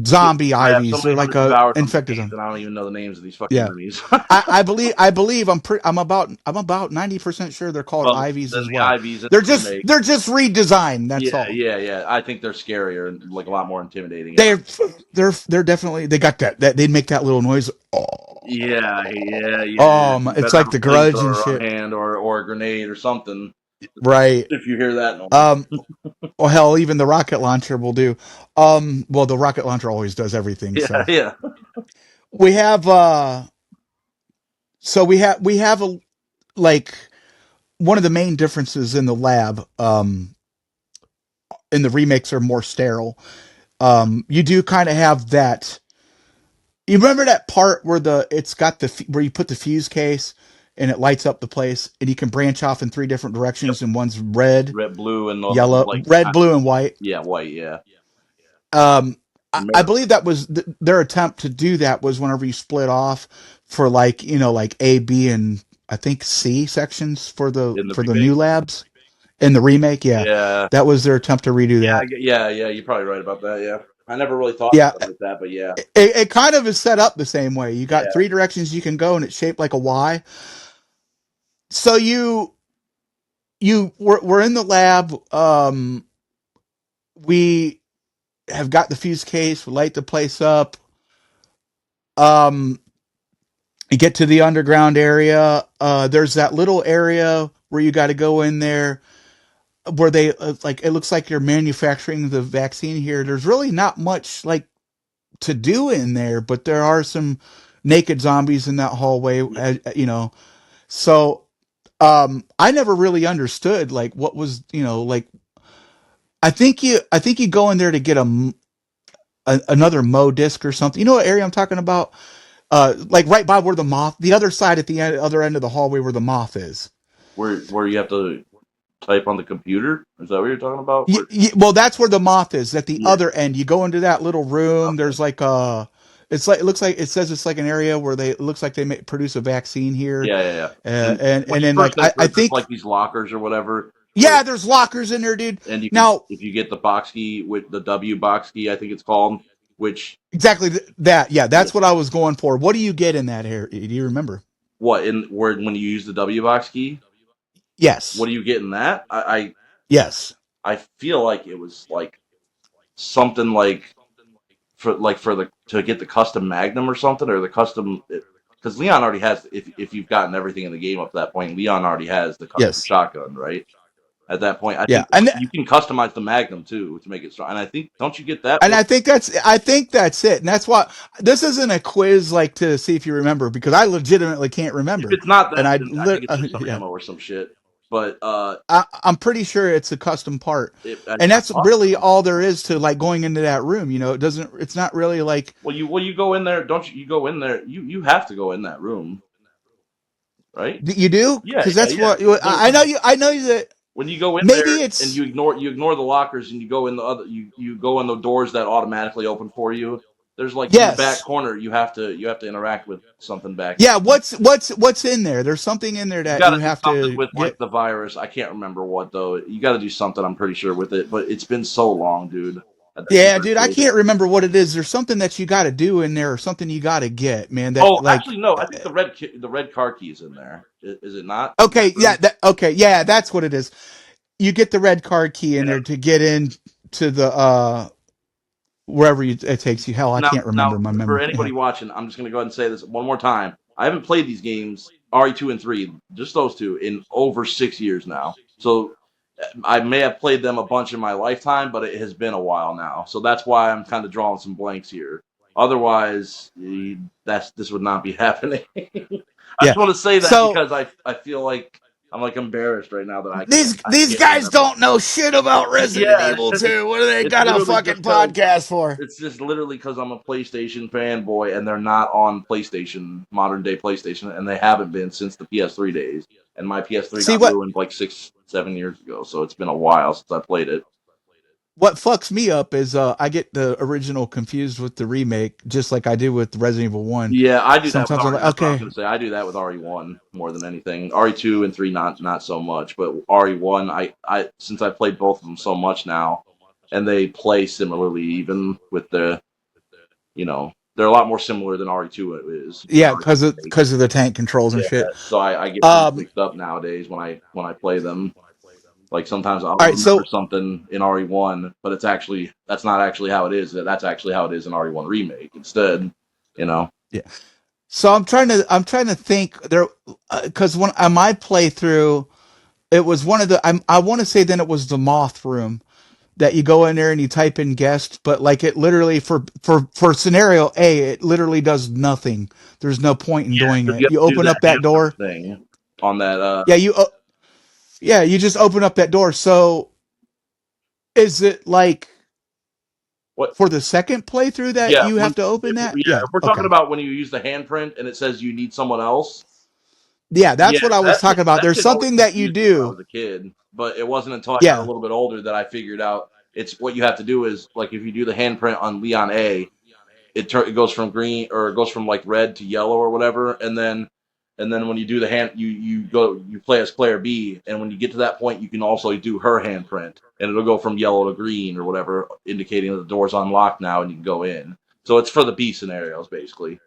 zombie I have so Ivies. many They're like hundreds of a hours on these infected games, zombies. and I don't even know the names of these fucking Yeah. enemies. I believe I'm about 90% sure they're called Well, Ivies then as the well. Ivies in the remake. They're just redesigned, that's Yeah, all. yeah, yeah. I think they're scarier and like a lot more intimidating. They're they're definitely they got that they make that little noise. Oh, Yeah, yeah, yeah. You it's better have like a the grudge and flamethrower on shit. hand or a grenade or something Right. if you hear that noise. Um or hell, even the rocket launcher will do. Well, the rocket launcher always does everything, Yeah, so yeah. we have we have a like one of the main differences in the lab in the remakes are more sterile. You do kind of have that. You remember that part where it's got where you put the fuse case and it lights up the place and you can branch off in three different Yep. directions and one's red, Red, blue, and the other one's yellow, like, red, blue, and white. yeah, white. Yeah. Um, I Remember? believe that was their attempt to do that was whenever you split off for like like A, B, and I think C sections In the for the remake? new labs in the remake. Yeah, Yeah. that was their attempt to redo Yeah, that. yeah, yeah. You're probably right about that. Yeah. I never really thought Yeah, about it like that, but yeah. it kind of is set up the same way. You got Yeah. three directions you can go, and it's shaped like a Y. So we're in the lab. We have got the fuse case. We light the place up. Um, you get to the underground area. There's that little area where you got to go in there where they like it looks like you're manufacturing the vaccine here. There's really not much like to do in there, but there are some naked zombies in that hallway, So I never really understood like what was, like I think you go in there to get another Mo disc or something. You know what area I'm talking about? Like right by where the other side at the other end of the hallway where the moth is. Where you have to type on the computer? Is that what you're talking about? Well, that's where the moth is. At the Yeah. other end, you go into that little room. Okay. There's like it looks like it says it's like an area where it looks like they produce a vaccine here, Yeah, yeah, yeah. and When you then first like I enter, there's think like these lockers or whatever, where yeah, there's lockers in there, dude. and you can Now if you get the box key with the W box key, I think it's called, which exactly that. Yeah, yeah, that's what I was going for. What do you get in that area? Do you remember? what in where when you use the W box key, what Yes. do you get in that? I Yes. I feel like it was like something like for the to get the custom Magnum or something, or the custom, because Leon already has, if you've gotten everything in the game up to that point, Leon already has the custom Yes. shotgun, right? At that point, I Yeah. think you can customize the Magnum too to make it strong. And I think, don't you get that And with, I think that's it. And that's why this isn't a quiz like to see if you remember, because I legitimately can't if remember. it's not And that, then I think it's just some yeah, ammo or some shit. But I'm pretty sure it's a custom part. And I that's thought really so. all there is to like going into that room. You know, it's not really like, Well, you go in there, don't you? You go in there. You have to go in that room, right? you do? Yeah, Cause yeah, that's yeah. what When, I know that when you go in there maybe and it's, you ignore the lockers and you go in the other, you go in the doors that automatically open for you. There's like in the back yes. corner, you have to interact with something back Yeah. there. What's in there? There's something in there You that got to you do have something to with like get. the virus. I can't remember what though. You got to do something. I'm pretty sure with it, but it's been so long, dude. That you Yeah, first dude, I played it. can't remember what it is. There's something that you got to do in there, or something you got to get, man. That Oh, like, actually, no. I think the red car key is in there. Is it not in that okay, room? yeah, that's what it is. You get the red card key in Yeah. there to get in to the wherever it takes you. Hell, I can't Now, remember my for memory. Yeah. anybody watching, I'm just going to go ahead and say this one more time. I haven't played these games, RE2 and 3, just those two, in over 6 years now. So I may have played them a bunch in my lifetime, but it has been a while now. So that's why I'm kind of drawing some blanks here. Otherwise, this would not be happening. I Yeah. just want to say that So because I feel like I'm like embarrassed right now that I these can't guys remember. don't know shit about Resident Yeah, Evil 2. What do they it's got a literally just fucking because podcast for? it's just literally because I'm a PlayStation fanboy, and they're not on PlayStation, modern day PlayStation, and they haven't been since the PS3 days. And my PS3 See got what ruined like 6, 7 years ago, so it's been a while since I played it. what fucks me up is I get the original confused with the remake, just like I do with Resident Evil 1. Yeah, I do that with Sometimes I'm RE. like, That's what I was okay, gonna say. I do that with RE1 more than anything. RE2 and 3 not so much, but RE1, I since I played both of them so much now, and they play similarly, even with they're a lot more similar than RE2 is with yeah, RE. because of the tank controls and Yeah, shit. so I get things Um, mixed up nowadays when I play them. Like sometimes I'll all right, remember so something in RE1, but that's not actually how it is. That's actually how it is in RE1 remake instead. You know. yeah, so I'm trying to think there, because when on my playthrough, it was one of the I want to say then it was the moth room that you go in there and you type in guest, but like it literally for scenario A, it literally does nothing. There's no point in doing Because you it. have You to do open that up that handprint door. thing on that. Yeah, you just open up that door. So is it like What? for the second playthrough that Yeah, you have to open that? if Yeah. we're talking Okay. about when you use the handprint and it says you need someone else. Yeah, Yeah, that's what I was talking about. that There's shit always something that you confused me when I do. was a kid, but it wasn't until I got a Yeah. little bit older that I figured out it's what you have to do is like if you do the handprint on Leon A, it goes from green or it goes from like red to yellow or whatever, and then when you do the hand you play as player B, and when you get to that point you can also do her handprint, and it'll go from yellow to green or whatever, indicating that the door's unlocked now and you can go in. So it's for the B scenarios basically.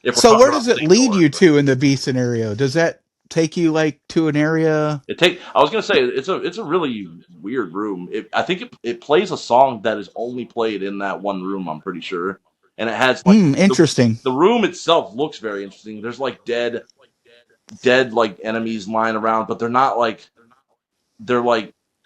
If we're So talking where about does the it same lead door. you to in the B scenario? Does that take you like to an area? I was gonna say it's a really weird room. I think it plays a song that is only played in that one room. I'm pretty sure, and it has like Interesting. the room itself looks very interesting. There's like dead like enemies lying around, but they're like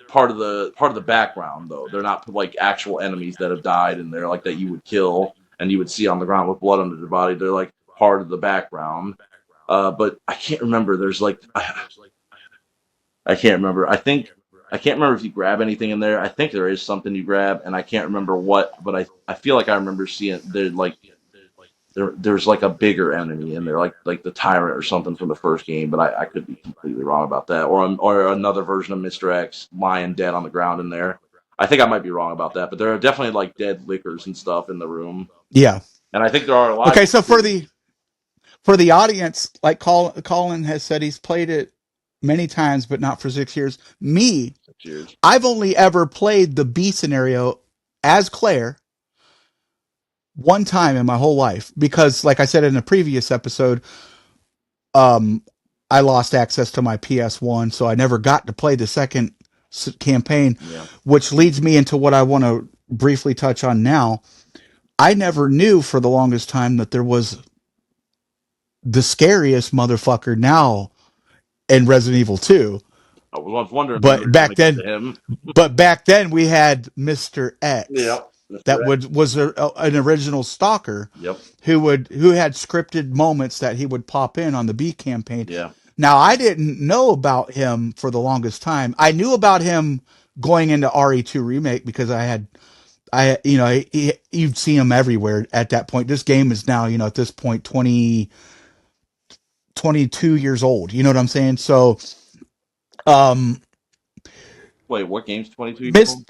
part of the background though. They're not like actual enemies that have died and they're like that you would kill and you would see on the ground with blood under their body. They're like part of the background. But I can't remember. There's like I can't remember. I can't remember if you grab anything in there. I think there is something you grab, and I can't remember what. But I feel like I remember seeing there's like a bigger enemy in there, like the tyrant or something from the first game. But I could be completely wrong about that, or another version of Mister X lying dead on the ground in there. I think I might be wrong about that, but there are definitely like dead lickers and stuff in the room, Yeah. and I think there are alive Okay, ones so too. for the audience, like Colin has said, he's played it many times, but not for 6 years. Me, Cheers. I've only ever played the B scenario as Claire one time in my whole life because, like I said in a previous episode, um, I lost access to my PS1, so I never got to play the second campaign, Yeah. which leads me into what I want to briefly touch on now. I never knew for the longest time that there was the scariest motherfucker now in Resident Evil 2. I was wondering when you were But going to back get to then, him. we had Mr. X Yep. Mr. that X. was an original stalker Yep. who had scripted moments that he would pop in on the B campaign. Yeah. Now I didn't know about him for the longest time. I knew about him going into RE2 remake because you'd see him everywhere at that point. This game is now, at this point 22 years old. You know what I'm saying? So, um, Wait, what game's 22 years Miss old?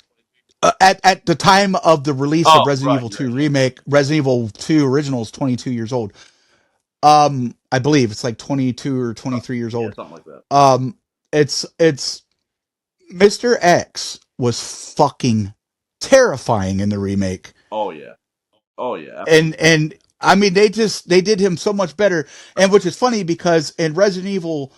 at the time of the release of Oh, Resident right. Evil 2 Right. remake, Resident Evil 2 original is 22 years old. I believe it's like 22 or 23 years Yeah, old. something like that. It's Mr. X was fucking terrifying in the remake. Oh, yeah. Oh, yeah. And I mean they did him so much better, and which is funny because in Resident Evil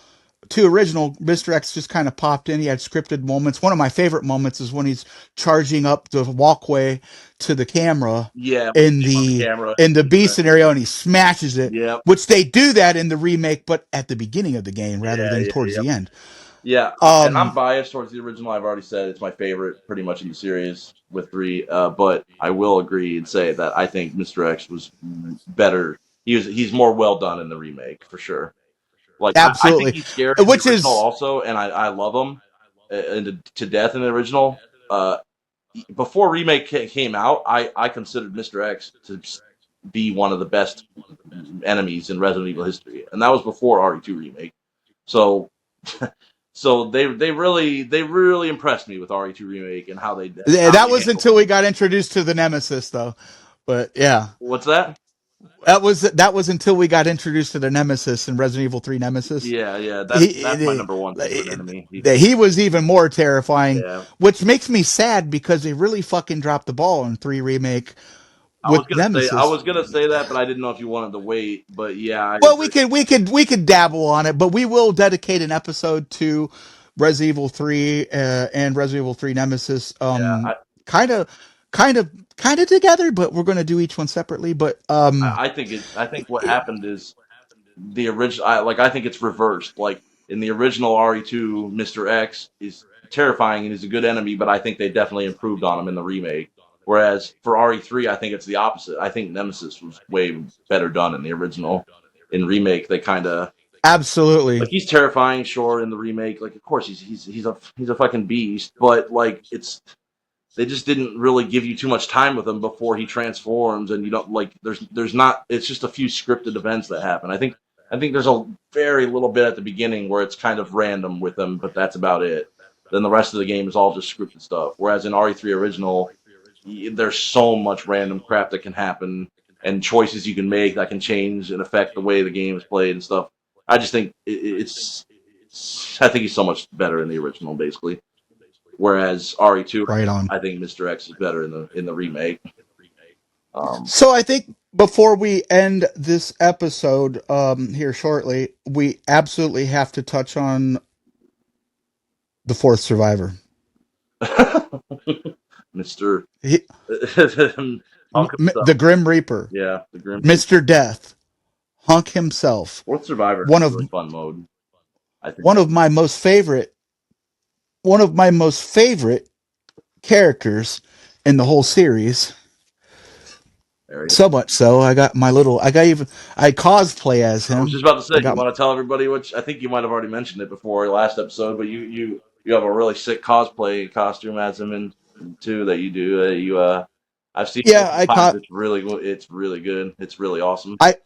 2 original, Mr. X just kind of popped in. He had scripted moments. One of my favorite moments is when he's charging up the walkway to the camera Yeah, when you in see him on the the camera. B scenario, and he smashes it, Yep. which they do that in the remake, but at the beginning of the game rather Yeah, than yeah, towards yeah. the end. Yeah, and I'm Um, biased towards the original. I've already said it's my favorite pretty much in the series with 3. But I will agree and say that I think Mr. X was better. He's more well done in the remake for sure. Like I think Absolutely, he's scary in the which original is also, and I love him and to death in the original. Before remake came out, I considered Mr. X to be one of the best enemies in Resident Evil history, and that was before RE2 remake. So so they really impressed me with RE2 remake and how that they was handled until we him. got introduced to the Nemesis, though. But yeah, What's that? that was until we got introduced to the Nemesis in Resident Evil 3 Nemesis. Yeah, yeah. That's my he, number one favorite enemy. he was even more terrifying, Yeah. which makes me sad because they really fucking dropped the ball in 3 remake with I Nemesis. was gonna say that, but I didn't know if you wanted to wait. But yeah, I Well, agree. we could dabble on it, but we will dedicate an episode to Resident Evil 3 and Resident Evil 3 Nemesis. Yeah, Kind of, kind of together, but we're going to do each one separately. But I think what happened is the original. I think it's reversed. Like in the original RE2, Mr. X is terrifying and is a good enemy, but I think they definitely improved on him in the remake. Whereas for RE3, I think it's the opposite. I think Nemesis was way better done in the original. In remake, they kind of absolutely, like he's terrifying, sure. In the remake, like of course he's a fucking beast, but like they just didn't really give you too much time with him before he transforms, and you don't like there's not it's just a few scripted events that happen. I think there's a very little bit at the beginning where it's kind of random with him, but that's about it. Then the rest of the game is all just scripted stuff. Whereas in RE3 original, there's so much random crap that can happen and choices you can make that can change and affect the way the game is played and stuff. I just think I think he's so much better in the original, basically. Whereas RE2, right on. I think Mr. X is better in the remake. Um, So I think before we end this episode here shortly, we absolutely have to touch on the fourth survivor. Mr. He, Hunk himself. the Grim Reaper, Yeah, the Grim Mr. Death, Hunk himself. Fourth Survivor is One a of really fun mode. I think. one of my most favorite one of my most favorite characters in the whole series. Very. So much so, I cosplay as I was him. just about to say, I you got want to tell everybody, which I think you might have already mentioned it before last episode, but you have a really sick cosplay costume as him and too that you do. I've seen it yeah, multiple times. It's really good. It's really awesome. I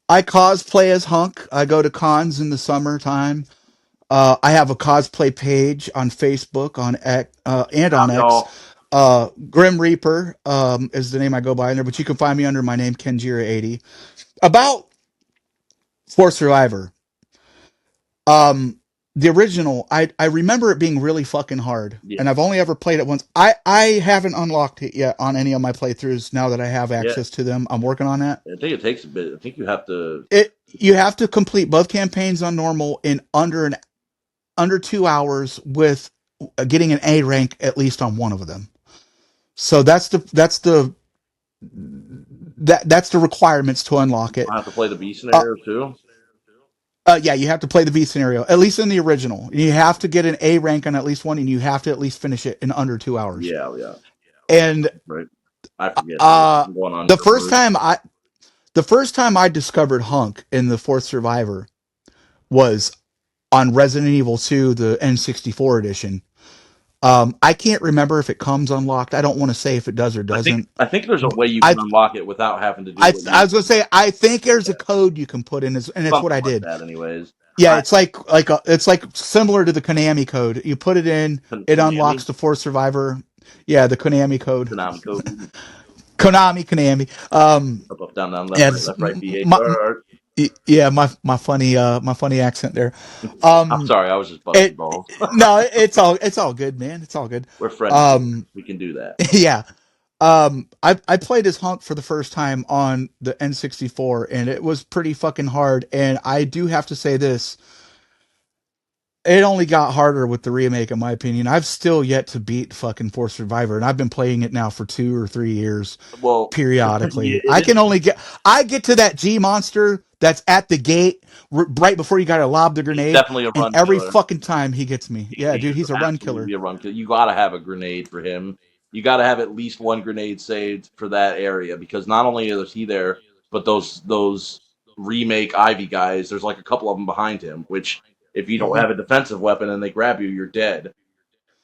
I cosplay as Hunk. I go to cons in the summertime. I have a cosplay page on Facebook and on X. Y'all, Grim Reaper is the name I go by in there, but you can find me under my name Kenjira80. About For Survivor, um, the original, I remember it being really fucking hard, yeah, and I've only ever played it once. I haven't unlocked it yet on any of my playthroughs. Now that I have yeah. access to them, I'm working on that. I think it takes a bit. I think you have to. You have to complete both campaigns on normal in under 2 hours with getting an A rank at least on one of them. So that's the requirements to unlock I it. have to play the B Uh, scenario too. yeah, you have to play the V scenario, at least in the original. You have to get an A rank on at least one, and you have to at least finish it in under 2 hours. Yeah, yeah, And right. I forget. uh, I'm going on the your first word. time I the first time I discovered Hunk in the Fourth Survivor was on Resident Evil 2, the N64 edition. I can't remember if it comes unlocked. I don't want to say if it does or doesn't. I think there's a way you can I unlock it without having to do I what I you was gonna say I think there's a code you can put in, and it's what something I like did. that. Anyways, Yeah, I it's it's like similar to the Konami code. You put it in, it unlocks Konami, the Fourth Survivor. Yeah, the Konami code. Konami code, Konami. up, down, down, left, Yeah, right, left, right, my, BHR. yeah, my funny accent there. I'm Um, sorry, I was just busting it balls. no, it's all good, man. It's all good. We're friends here. Um, We can do that. yeah. I played as Hunk for the first time on the N64, and it was pretty fucking hard. And I do have to say this: it only got harder with the remake, in my opinion. I've still yet to beat fucking Force Survivor, and I've been playing it now for 2 or 3 years, Well, yeah, periodically. it is. I get to that G monster that's at the gate right before you got to lob the He's grenade, definitely a and run every killer. fucking time he gets me. Yeah, He dude, is he's a run killer. absolutely a run killer. You got to have a grenade for him. You got to have at least one grenade saved for that area because not only is he there, but those remake Ivy guys. There's like a couple of them behind him. Which if you don't Mhm. have a defensive weapon and they grab you, you're dead.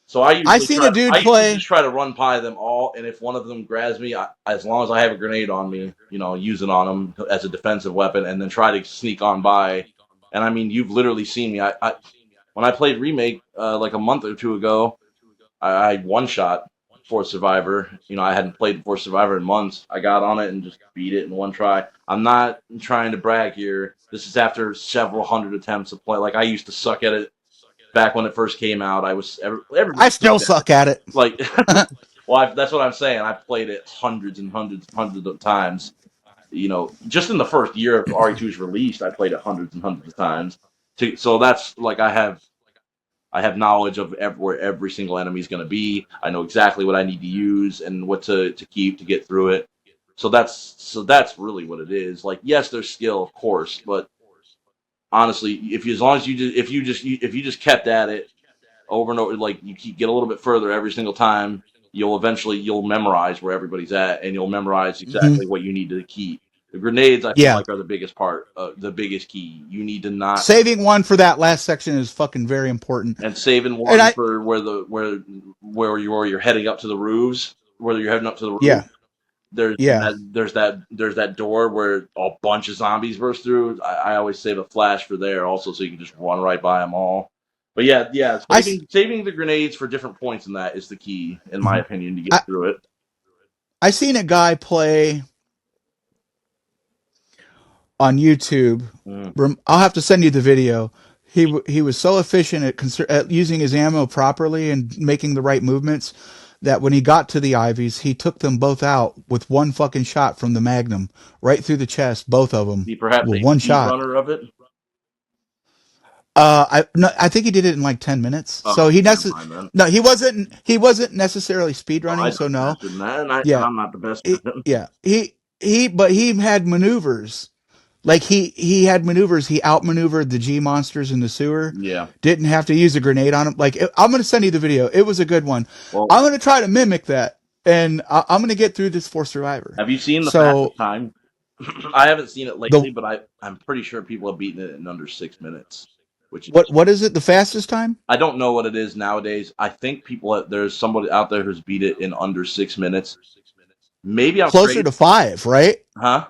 So I seen a dude I usually play. just try to run by them all, and if one of them grabs me, as long as I have a grenade on me, use it on them as a defensive weapon, and then try to sneak on by. And I mean, you've literally seen me. I when I played remake like a month or two ago, I one shot for Survivor. I hadn't played for Survivor in months. I got on it and just beat it in one try. I'm not trying to brag here. This is after several hundred attempts of play. Like I used to suck at it back when it first came out. I Everybody still sucked at it. suck at it. Like, well, that's what I'm saying. I've played it hundreds and hundreds and hundreds of times. Just in the first year of RE2's release, I played it hundreds and hundreds of times. So that's like I have knowledge of where every single enemy is going to be. I know exactly what I need to use and what to keep to get through it. So that's really what it is. Like, yes, there's skill, of course, but honestly, as long as if you just kept at it over and over, like you get a little bit further every single time, you'll memorize where everybody's at, and you'll memorize Hmm. exactly what you need to keep. The grenades, I feel Yeah, like, are the biggest part, the biggest key. You need to not saving one for that last section is fucking very important. and saving And one I, for where you're heading up to the roofs, whether you're heading up to the roof. yeah, There's yeah. that there's that door where a bunch of zombies burst through. I always save a flash for there also, so you can just run right by them all. But yeah, yeah, I, s- saving the grenades for different points in that is the key, in my mhm. opinion, to get I, through it. I seen a guy play on YouTube. Mm. I'll have to send you the video. He was so efficient at using his ammo properly and making the right movements that when he got to the Ivies, he took them both out with one fucking shot from the Magnum right through the chest, both of them Be perhaps with a one speed shot. runner of it. I no, I think he did it in like 10 minutes. So Oh, never mind then. no, he wasn't necessarily speed Oh, running. I So just no, imagine that, and yeah, I'm not the best at it. yeah, but he had maneuvers. Like he had maneuvers. He outmaneuvered the G monsters in the sewer. Yeah. Didn't have to use a grenade on him. I'm gonna send you the video. It was a good one. Well, I'm gonna try to mimic that, and I'm gonna get through this for Survivor. have you seen the So fastest time? I haven't seen it the lately, but I'm pretty sure people have beaten it in under 6 minutes, which is what is it? The fastest time? I don't know what it is nowadays. I think there's somebody out there who's beat it in under 6 minutes. Maybe I'm Closer crazy, to 5, right? huh?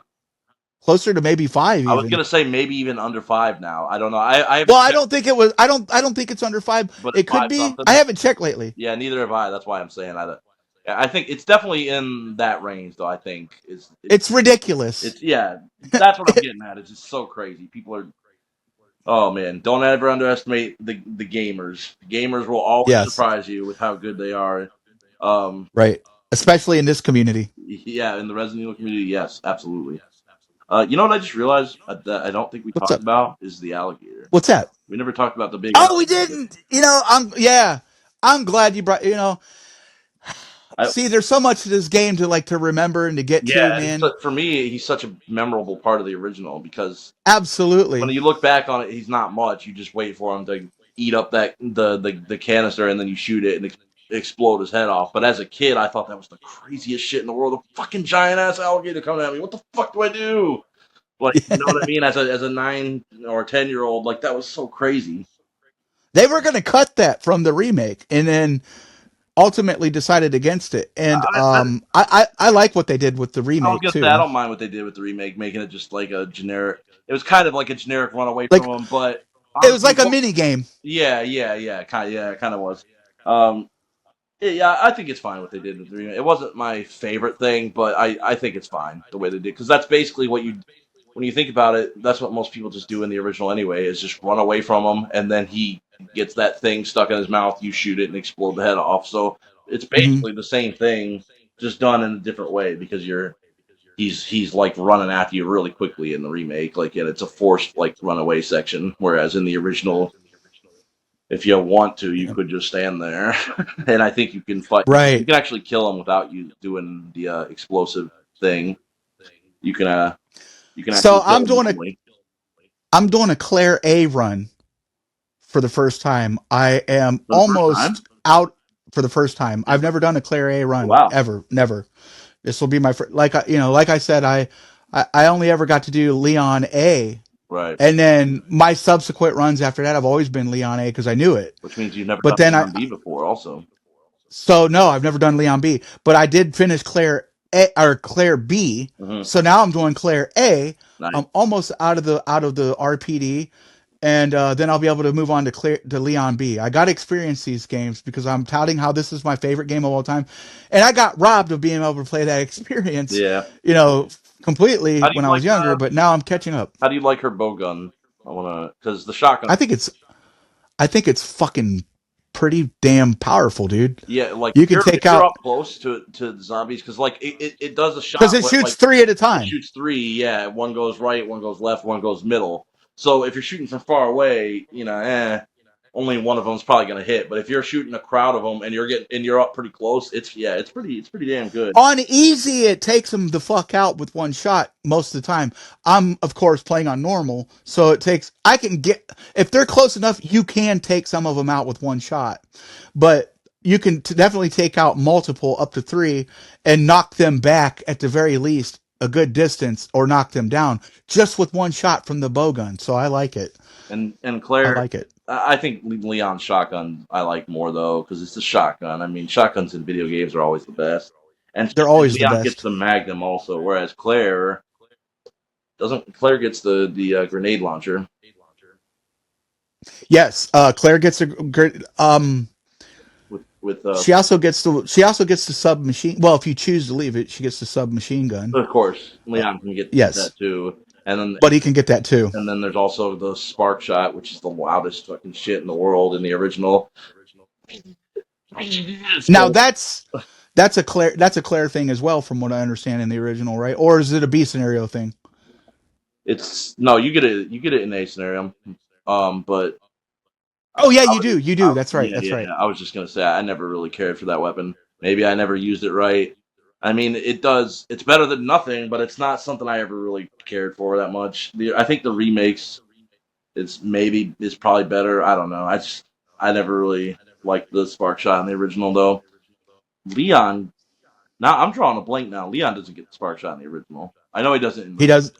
Closer to maybe 5 I was even. gonna say maybe even under 5 now. I don't know. I Well, haven't I checked, don't think it was. I don't think it's under 5. but it's It could five be. I something. haven't checked lately. Yeah, neither have I. That's why I'm saying I think it's definitely in that range, though. I think It's ridiculous. yeah. That's what I'm getting at. It's just so crazy. People are. Oh man, don't ever underestimate the gamers. The gamers will always Yes, surprise you with how good they are. Um, right. Especially in this community. yeah, in the Resident Evil community, yes, absolutely. You know what I just realized that I don't think we What's talked up? about is the alligator. What's that? We never talked about the big Oh, we alligator. didn't. Yeah. I'm glad you brought. I, See, there's so much to this game to remember and to get to, yeah, man. for me, he's such a memorable part of the original because when Absolutely. you look back on it, he's not much. You just wait for him to eat up the canister, and then you shoot it and explode his head off. But as a kid, I thought that was the craziest shit in the world. A fucking giant ass alligator coming at me. What the fuck do I do? Like, you know what I mean? As a 9 or 10-year-old, like that was so crazy. They were going to cut that from the remake, and then ultimately decided against it. And I I like what they did with the I was remake gonna say I too. don't mind what they did with the remake, making it just like a generic. It was kind of like a generic run away from Like him, but it was honestly, like a mini game. yeah, it kind of was. Um, yeah, I think it's fine what they did with the remake. It wasn't my favorite thing, but I think it's fine the way they did because that's basically what you when you think about it, that's what most people just do in the original anyway, is just run away from him, and then he gets that thing stuck in his mouth, you shoot it and explode the head off. So it's Hmm. basically the same thing, just done in a different way because he's like running after you really quickly in the remake, like and it's a forced like runaway section, whereas in the original, if you want to, you Yeah. could just stand there, and I think you can fight. You Right. can actually kill him without you doing the explosive thing. You can uh you can So actually kill him normally. I'm doing a Claire A run for the first time. I am For the first time. almost out for the first time. I've never done a Claire A Oh, run wow. ever, never. This will be my first. Like I said, I only ever got to do Leon A, Right. and then my subsequent runs after that have always been Leon A because I knew it. Which means you've never But done then Leon B before, also. so no, I've never done Leon B, but I did finish Claire A or Claire B. Mm-hmm. So now I'm doing Claire A. Nice. I'm almost out of the RPD, and then I'll be able to move on to Leon B. I got to experience these games because I'm touting how this is my favorite game of all time, and I got robbed of being able to play that experience, Yeah. you know, completely How do you when I like was younger. But now I'm catching up. how do you like her bow gun? I wanna because the shotgun. I think it's I think it's fucking pretty damn powerful, dude. Yeah, like You can take if you're out up close to the zombies, because like it does a because shot it where shoots like three at a it time. shoots three. Yeah, one goes right, one goes left, one goes middle. So if you're shooting from far away, only one of them's probably gonna hit. But if you're shooting a crowd of them and you're up pretty close, it's pretty damn good. On easy, it takes them the fuck out with one shot most of the time. I'm, of course, playing on normal, so I can get, if they're close enough, you can take some of them out with one shot. But you can definitely take out multiple up to three and knock them back at the very least a good distance or knock them down just with one shot from the bow gun. So I like it. And I Claire, like it. I think Leon's shotgun I like more though because it's a shotgun. I mean, shotguns in video games are always the best, They're and always the Leon gets best. the Magnum also, whereas Claire doesn't. Claire gets the grenade launcher. Yes, Claire gets a great. With She also gets the submachine. Well, if you choose to leave it, she gets the submachine gun. of course Uh, Leon can get that yes, too, and then but he can get that too. and then there's also the spark shot, which is the loudest fucking shit in the world in the original. Now So that's a Claire thing as well, from what I understand in the original, right? Or is it a B scenario thing? it's no, you get it in a scenario, but Oh yeah, I you was do. just, You do. That's right. yeah, That's yeah, right. yeah. I was just gonna say I never really cared for that weapon. Maybe I never used it right. I mean, it does. It's better than nothing, but it's not something I ever really cared for that much. I think the remakes is probably better. I don't know. I never really liked the spark shot in the original though. Leon. Now I'm drawing a blank now. Leon doesn't get the spark shot in the original. I know he doesn't in the He does.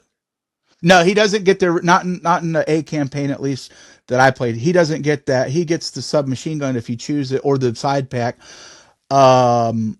No, he doesn't get there. Not in the A campaign, at least that I played. He doesn't get that. He gets the submachine gun if you choose it, or the side pack. Um,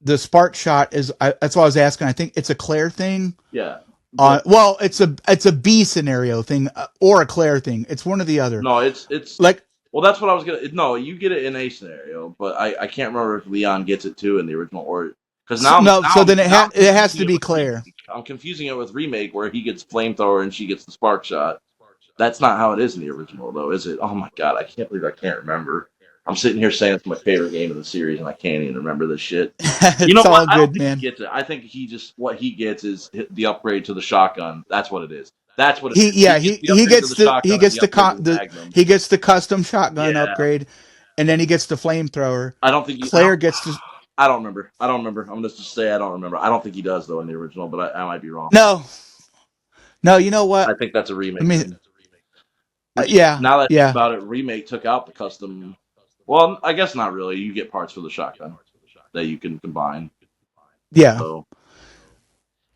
the spark shot is. That's what I was asking. I think it's a Claire thing. yeah. But Well, it's a B scenario thing, or a Claire thing. It's one or the other. no, it's Like well, that's what I was gonna. No, you get it in a scenario, but I can't remember if Leon gets it too in the original or because so, no, so then now I'm it has confusing to it be with Claire. remake. I'm confusing it with remake where he gets flamethrower and she gets the spark shot. That's not how it is in the original though, is it? Oh my god, I can't believe I can't remember. I'm sitting here saying it's my favorite game of the series and I can't even remember this shit. You know It's what? all I don't good, think he man. gets it. I think he just what he gets is the upgrade to the shotgun. That's what it is. That's what it He is. He yeah gets he the he upgrade to gets the the he shotgun and gets the the upgrade to con the the magnum. he gets the custom shotgun Yeah, upgrade, and then he gets the flamethrower. I don't think he. Claire gets to I don't remember. I don't remember. I'm gonna just say I don't remember. I don't think he does though in the original, but I might be wrong. no, no. You know I what? think that's a Let remake me. thing. Which Yeah, now that I think yeah, about it, remake took out the custom. Well, I guess not really. You get parts for the shotgun that you can combine. yeah. So,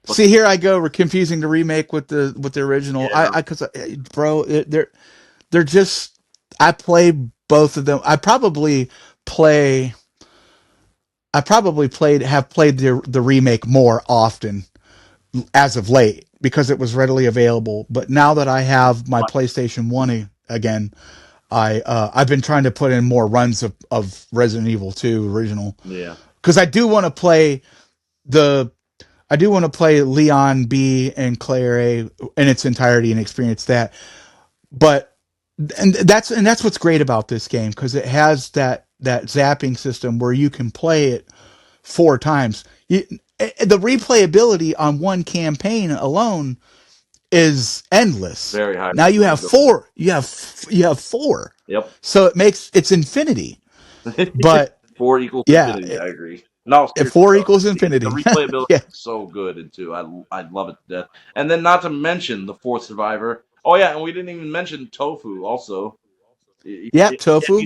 but See, here I go. We're confusing the remake with the original. yeah, Because bro, they're just. I play both of them. Play. I probably have played the remake more often as of late because it was readily available. But now that I have my PlayStation One again, I've been trying to put in more runs of Resident Evil 2 original yeah. because the I do want to play Leon B and Claire A in its entirety and experience that. But that's what's great about this game because it has that zapping system where you can play it 4 times. The replayability on one campaign alone is endless. Very high. Now you have four. You have four. Yep. So it's infinity. But 4 equals yeah, infinity. I agree. No, seriously, four though, equals the infinity. replayability Yeah. is so good in two. I love it to death. And then not to mention the fourth survivor. Oh yeah, and we didn't even mention tofu. Also, Yeah, if you tofu.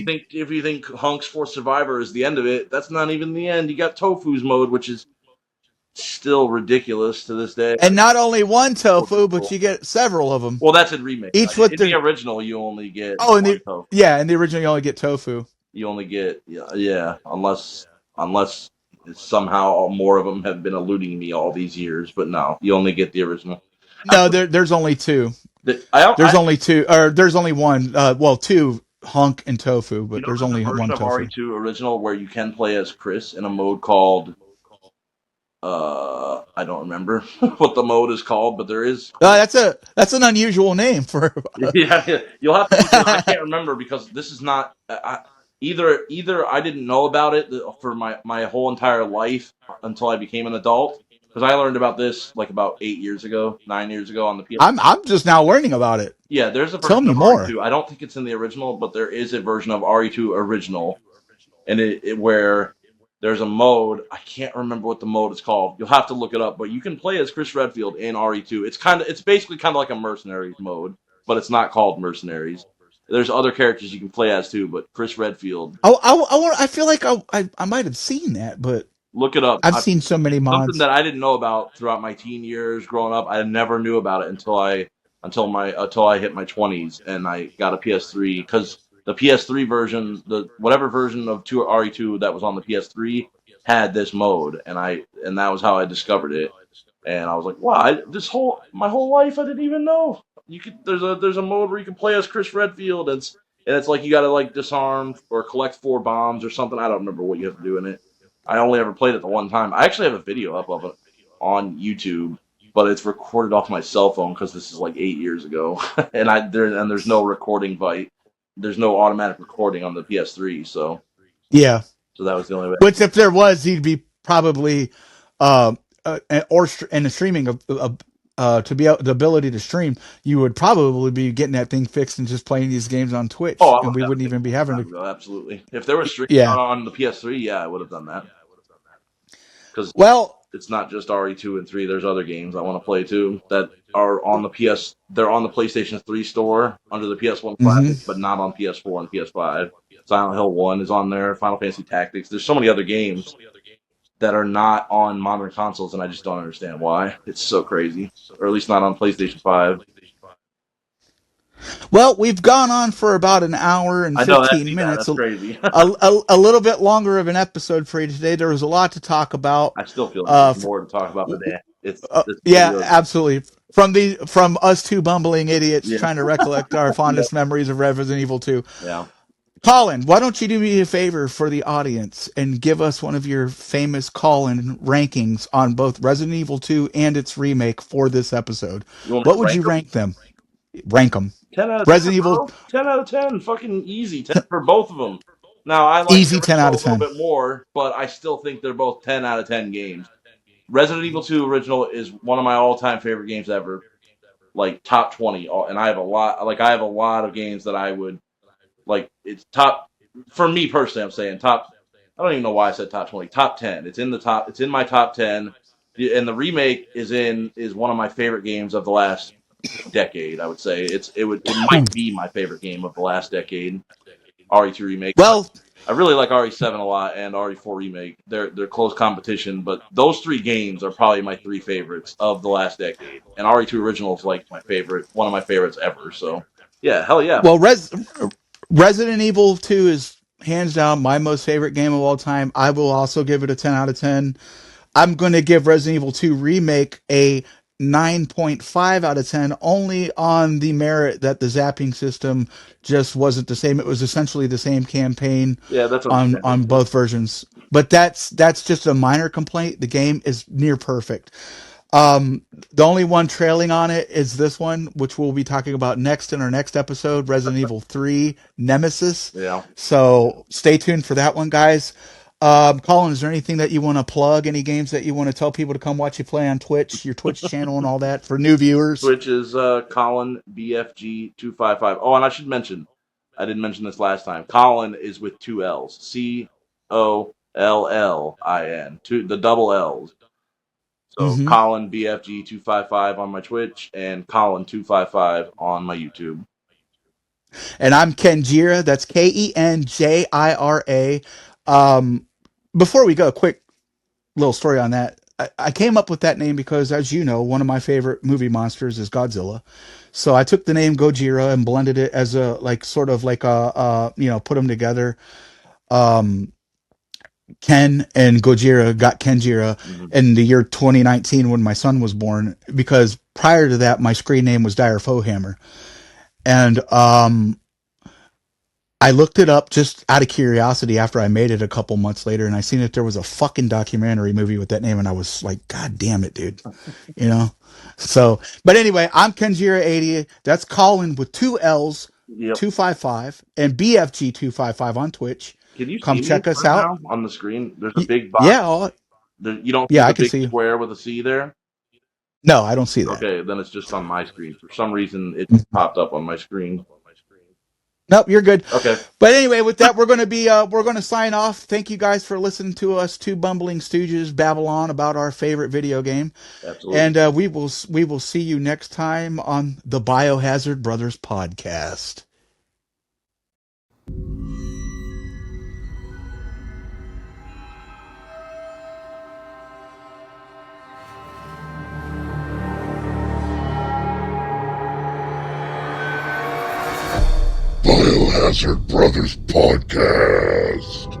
think Hunk's fourth survivor is the end of it, that's not even the end. You got tofu's mode, which is still ridiculous to this day. And not only one So tofu, but difficult. you get several of them. Well, that's in remake. Each with In the their original, you only get oh, one tofu. in the original you only get tofu. You only get yeah, unless somehow more of them have been eluding me all these years. But no, you only get the original. No, Actually, there's only two. There's I only two, or there's only one. Well, two, Hunk and Tofu, but there's there's only a version one of Tofu. RE2 original where you can play as Chris in a mode called I don't remember what the mode is called, but there is Chris. That's an unusual name for. Yeah, you'll have to look it up. I can't remember because this is not either I didn't know about it for my whole entire life until I became an adult because I learned about this like about 8 years ago, 9 years ago on the PS. I'm just now learning about it. Yeah, there's a Tell version me of more. RE2. I don't think it's in the original, but there is a version of RE2 original, and it where there's a mode. I can't remember what the mode is called. You'll have to look it up, but you can play as Chris Redfield in RE2. It's basically kind of like a mercenaries mode, but it's not called mercenaries. There's other characters you can play as too, but Chris Redfield. I feel like I might have seen that, but Look it up. I've seen so many Something mods. that I didn't know about throughout my teen years growing up. I never knew about it until I hit my 20s and I got a PS3 because the PS3 version, the whatever version of 2 RE2 that was on the PS3 had this mode, and that was how I discovered it. And I was like, wow, my whole life I didn't even know you could. There's a mode where you can play as Chris Redfield. And it's like you got to like disarm or collect 4 bombs or something. I don't remember what you have to do in it. I only ever played it the one time. I actually have a video up of it on YouTube, but it's recorded off my cell phone because this is like 8 years ago, there's no recording there's no automatic recording on the PS3, Yeah, so that was the only way. which if there was, he'd be probably and the streaming to be the ability to stream, you would probably be getting that thing fixed and just playing these games on Oh, Twitch, I and would we have wouldn't even be having to. absolutely. If there was streaming Yeah. on the PS3, yeah, I would have done that because Well. it's not just RE2 and 3. There's other games I want to play too that are on the PS. They're on the PlayStation 3 store under the PS1 Hmm. Classic, but not on PS4 and PS5. Silent Hill 1 is on there. Final Fantasy Tactics. There's so many other games that are not on modern consoles, and I just don't understand why. It's so crazy. Or at least not on PlayStation 5. Well, we've gone on for about an hour and I know that. 15 See that? minutes. That's crazy. A little bit longer of an episode for you today. There was a lot to talk about. I still feel like Uh, there's more to talk about, but it's this yeah, video. absolutely. From us two bumbling idiots Yeah, trying to recollect our yeah, fondest memories of Resident Evil 2. yeah. Colin, why don't you do me a favor for the audience and give us one of your famous Colin rankings on both Resident Evil 2 and its remake for this episode? You want me What to would rank you them? rank them? Rank them. 10 out of 10, Resident Evil, bro. 10 out of 10. Fucking easy. 10 for both of them. Now, I like the easy 10 original out a of little 10. bit more, but I still think they're both 10 out of 10 games. Resident Evil 2 original is one of my all-time favorite games ever. Like top 20. And I have a lot of games that I would like. It's top for me personally, I'm saying top. I don't even know why I said top 20. Top 10. It's in the top. It's in my top 10. And the remake is one of my favorite games of the last decade. I would say it might be my favorite game of the last decade. RE2 remake. Well, I really like RE7 a lot and RE4 remake. They're close competition, but those three games are probably my three favorites of the last decade. And RE2 original is like my favorite, one of my favorites ever. So yeah, hell yeah. well, Resident Evil 2 is hands down my most favorite game of all time. I will also give it a 10 out of 10. I'm going to give Resident Evil 2 Remake a 9.5 out of 10 only on the merit that the zapping system just wasn't the same. It was essentially the same campaign Yeah, that's on understandable. both versions. But that's just a minor complaint. The game is near perfect. The only one trailing on it is this one, which we'll be talking about next in our next episode, Resident Evil 3 Nemesis. Yeah. So stay tuned for that one, guys. Colin, is there anything that you want to plug? Any games that you want to tell people to come watch you play on Twitch, your Twitch channel and all that for new viewers? Twitch is Collin BFG255. Oh, and I should mention, I didn't mention this last time. Collin is with two L's. COLLIN. The double L's. So Mm-hmm. Collin BFG255 on my Twitch and Collin255 on my YouTube. And I'm Kenjira. That's Kenjira. Before we go, a quick little story on that. I came up with that name because, as you know, one of my favorite movie monsters is Godzilla. So I took the name Gojira and blended it as a like sort of like put them together. Um, Ken and Gojira got Kenjira Mm-hmm. in the year 2019 when my son was born. Because prior to that, my screen name was Dire Foehammer, and I looked it up just out of curiosity after I made it a couple months later, and I seen that there was a fucking documentary movie with that name, and I was like, God damn it, dude. You know? So, but anyway, I'm Kenjira80. That's Colin with two L's, Yep. 255, and BFG255 on Twitch. Can you Come see me check us right out. now on the screen? There's a big box. Yeah, You don't see yeah, I the can big see you. square with a C there? No, I don't see that. Okay, then it's just on my screen. For some reason, it popped up on my screen. Nope, you're good. Okay, But anyway, with that, we're gonna sign off. Thank you guys for listening to us two bumbling stooges babble on about our favorite video game. absolutely. And we will see you next time on the Biohazard Brothers podcast. Biohazard Brothers Podcast.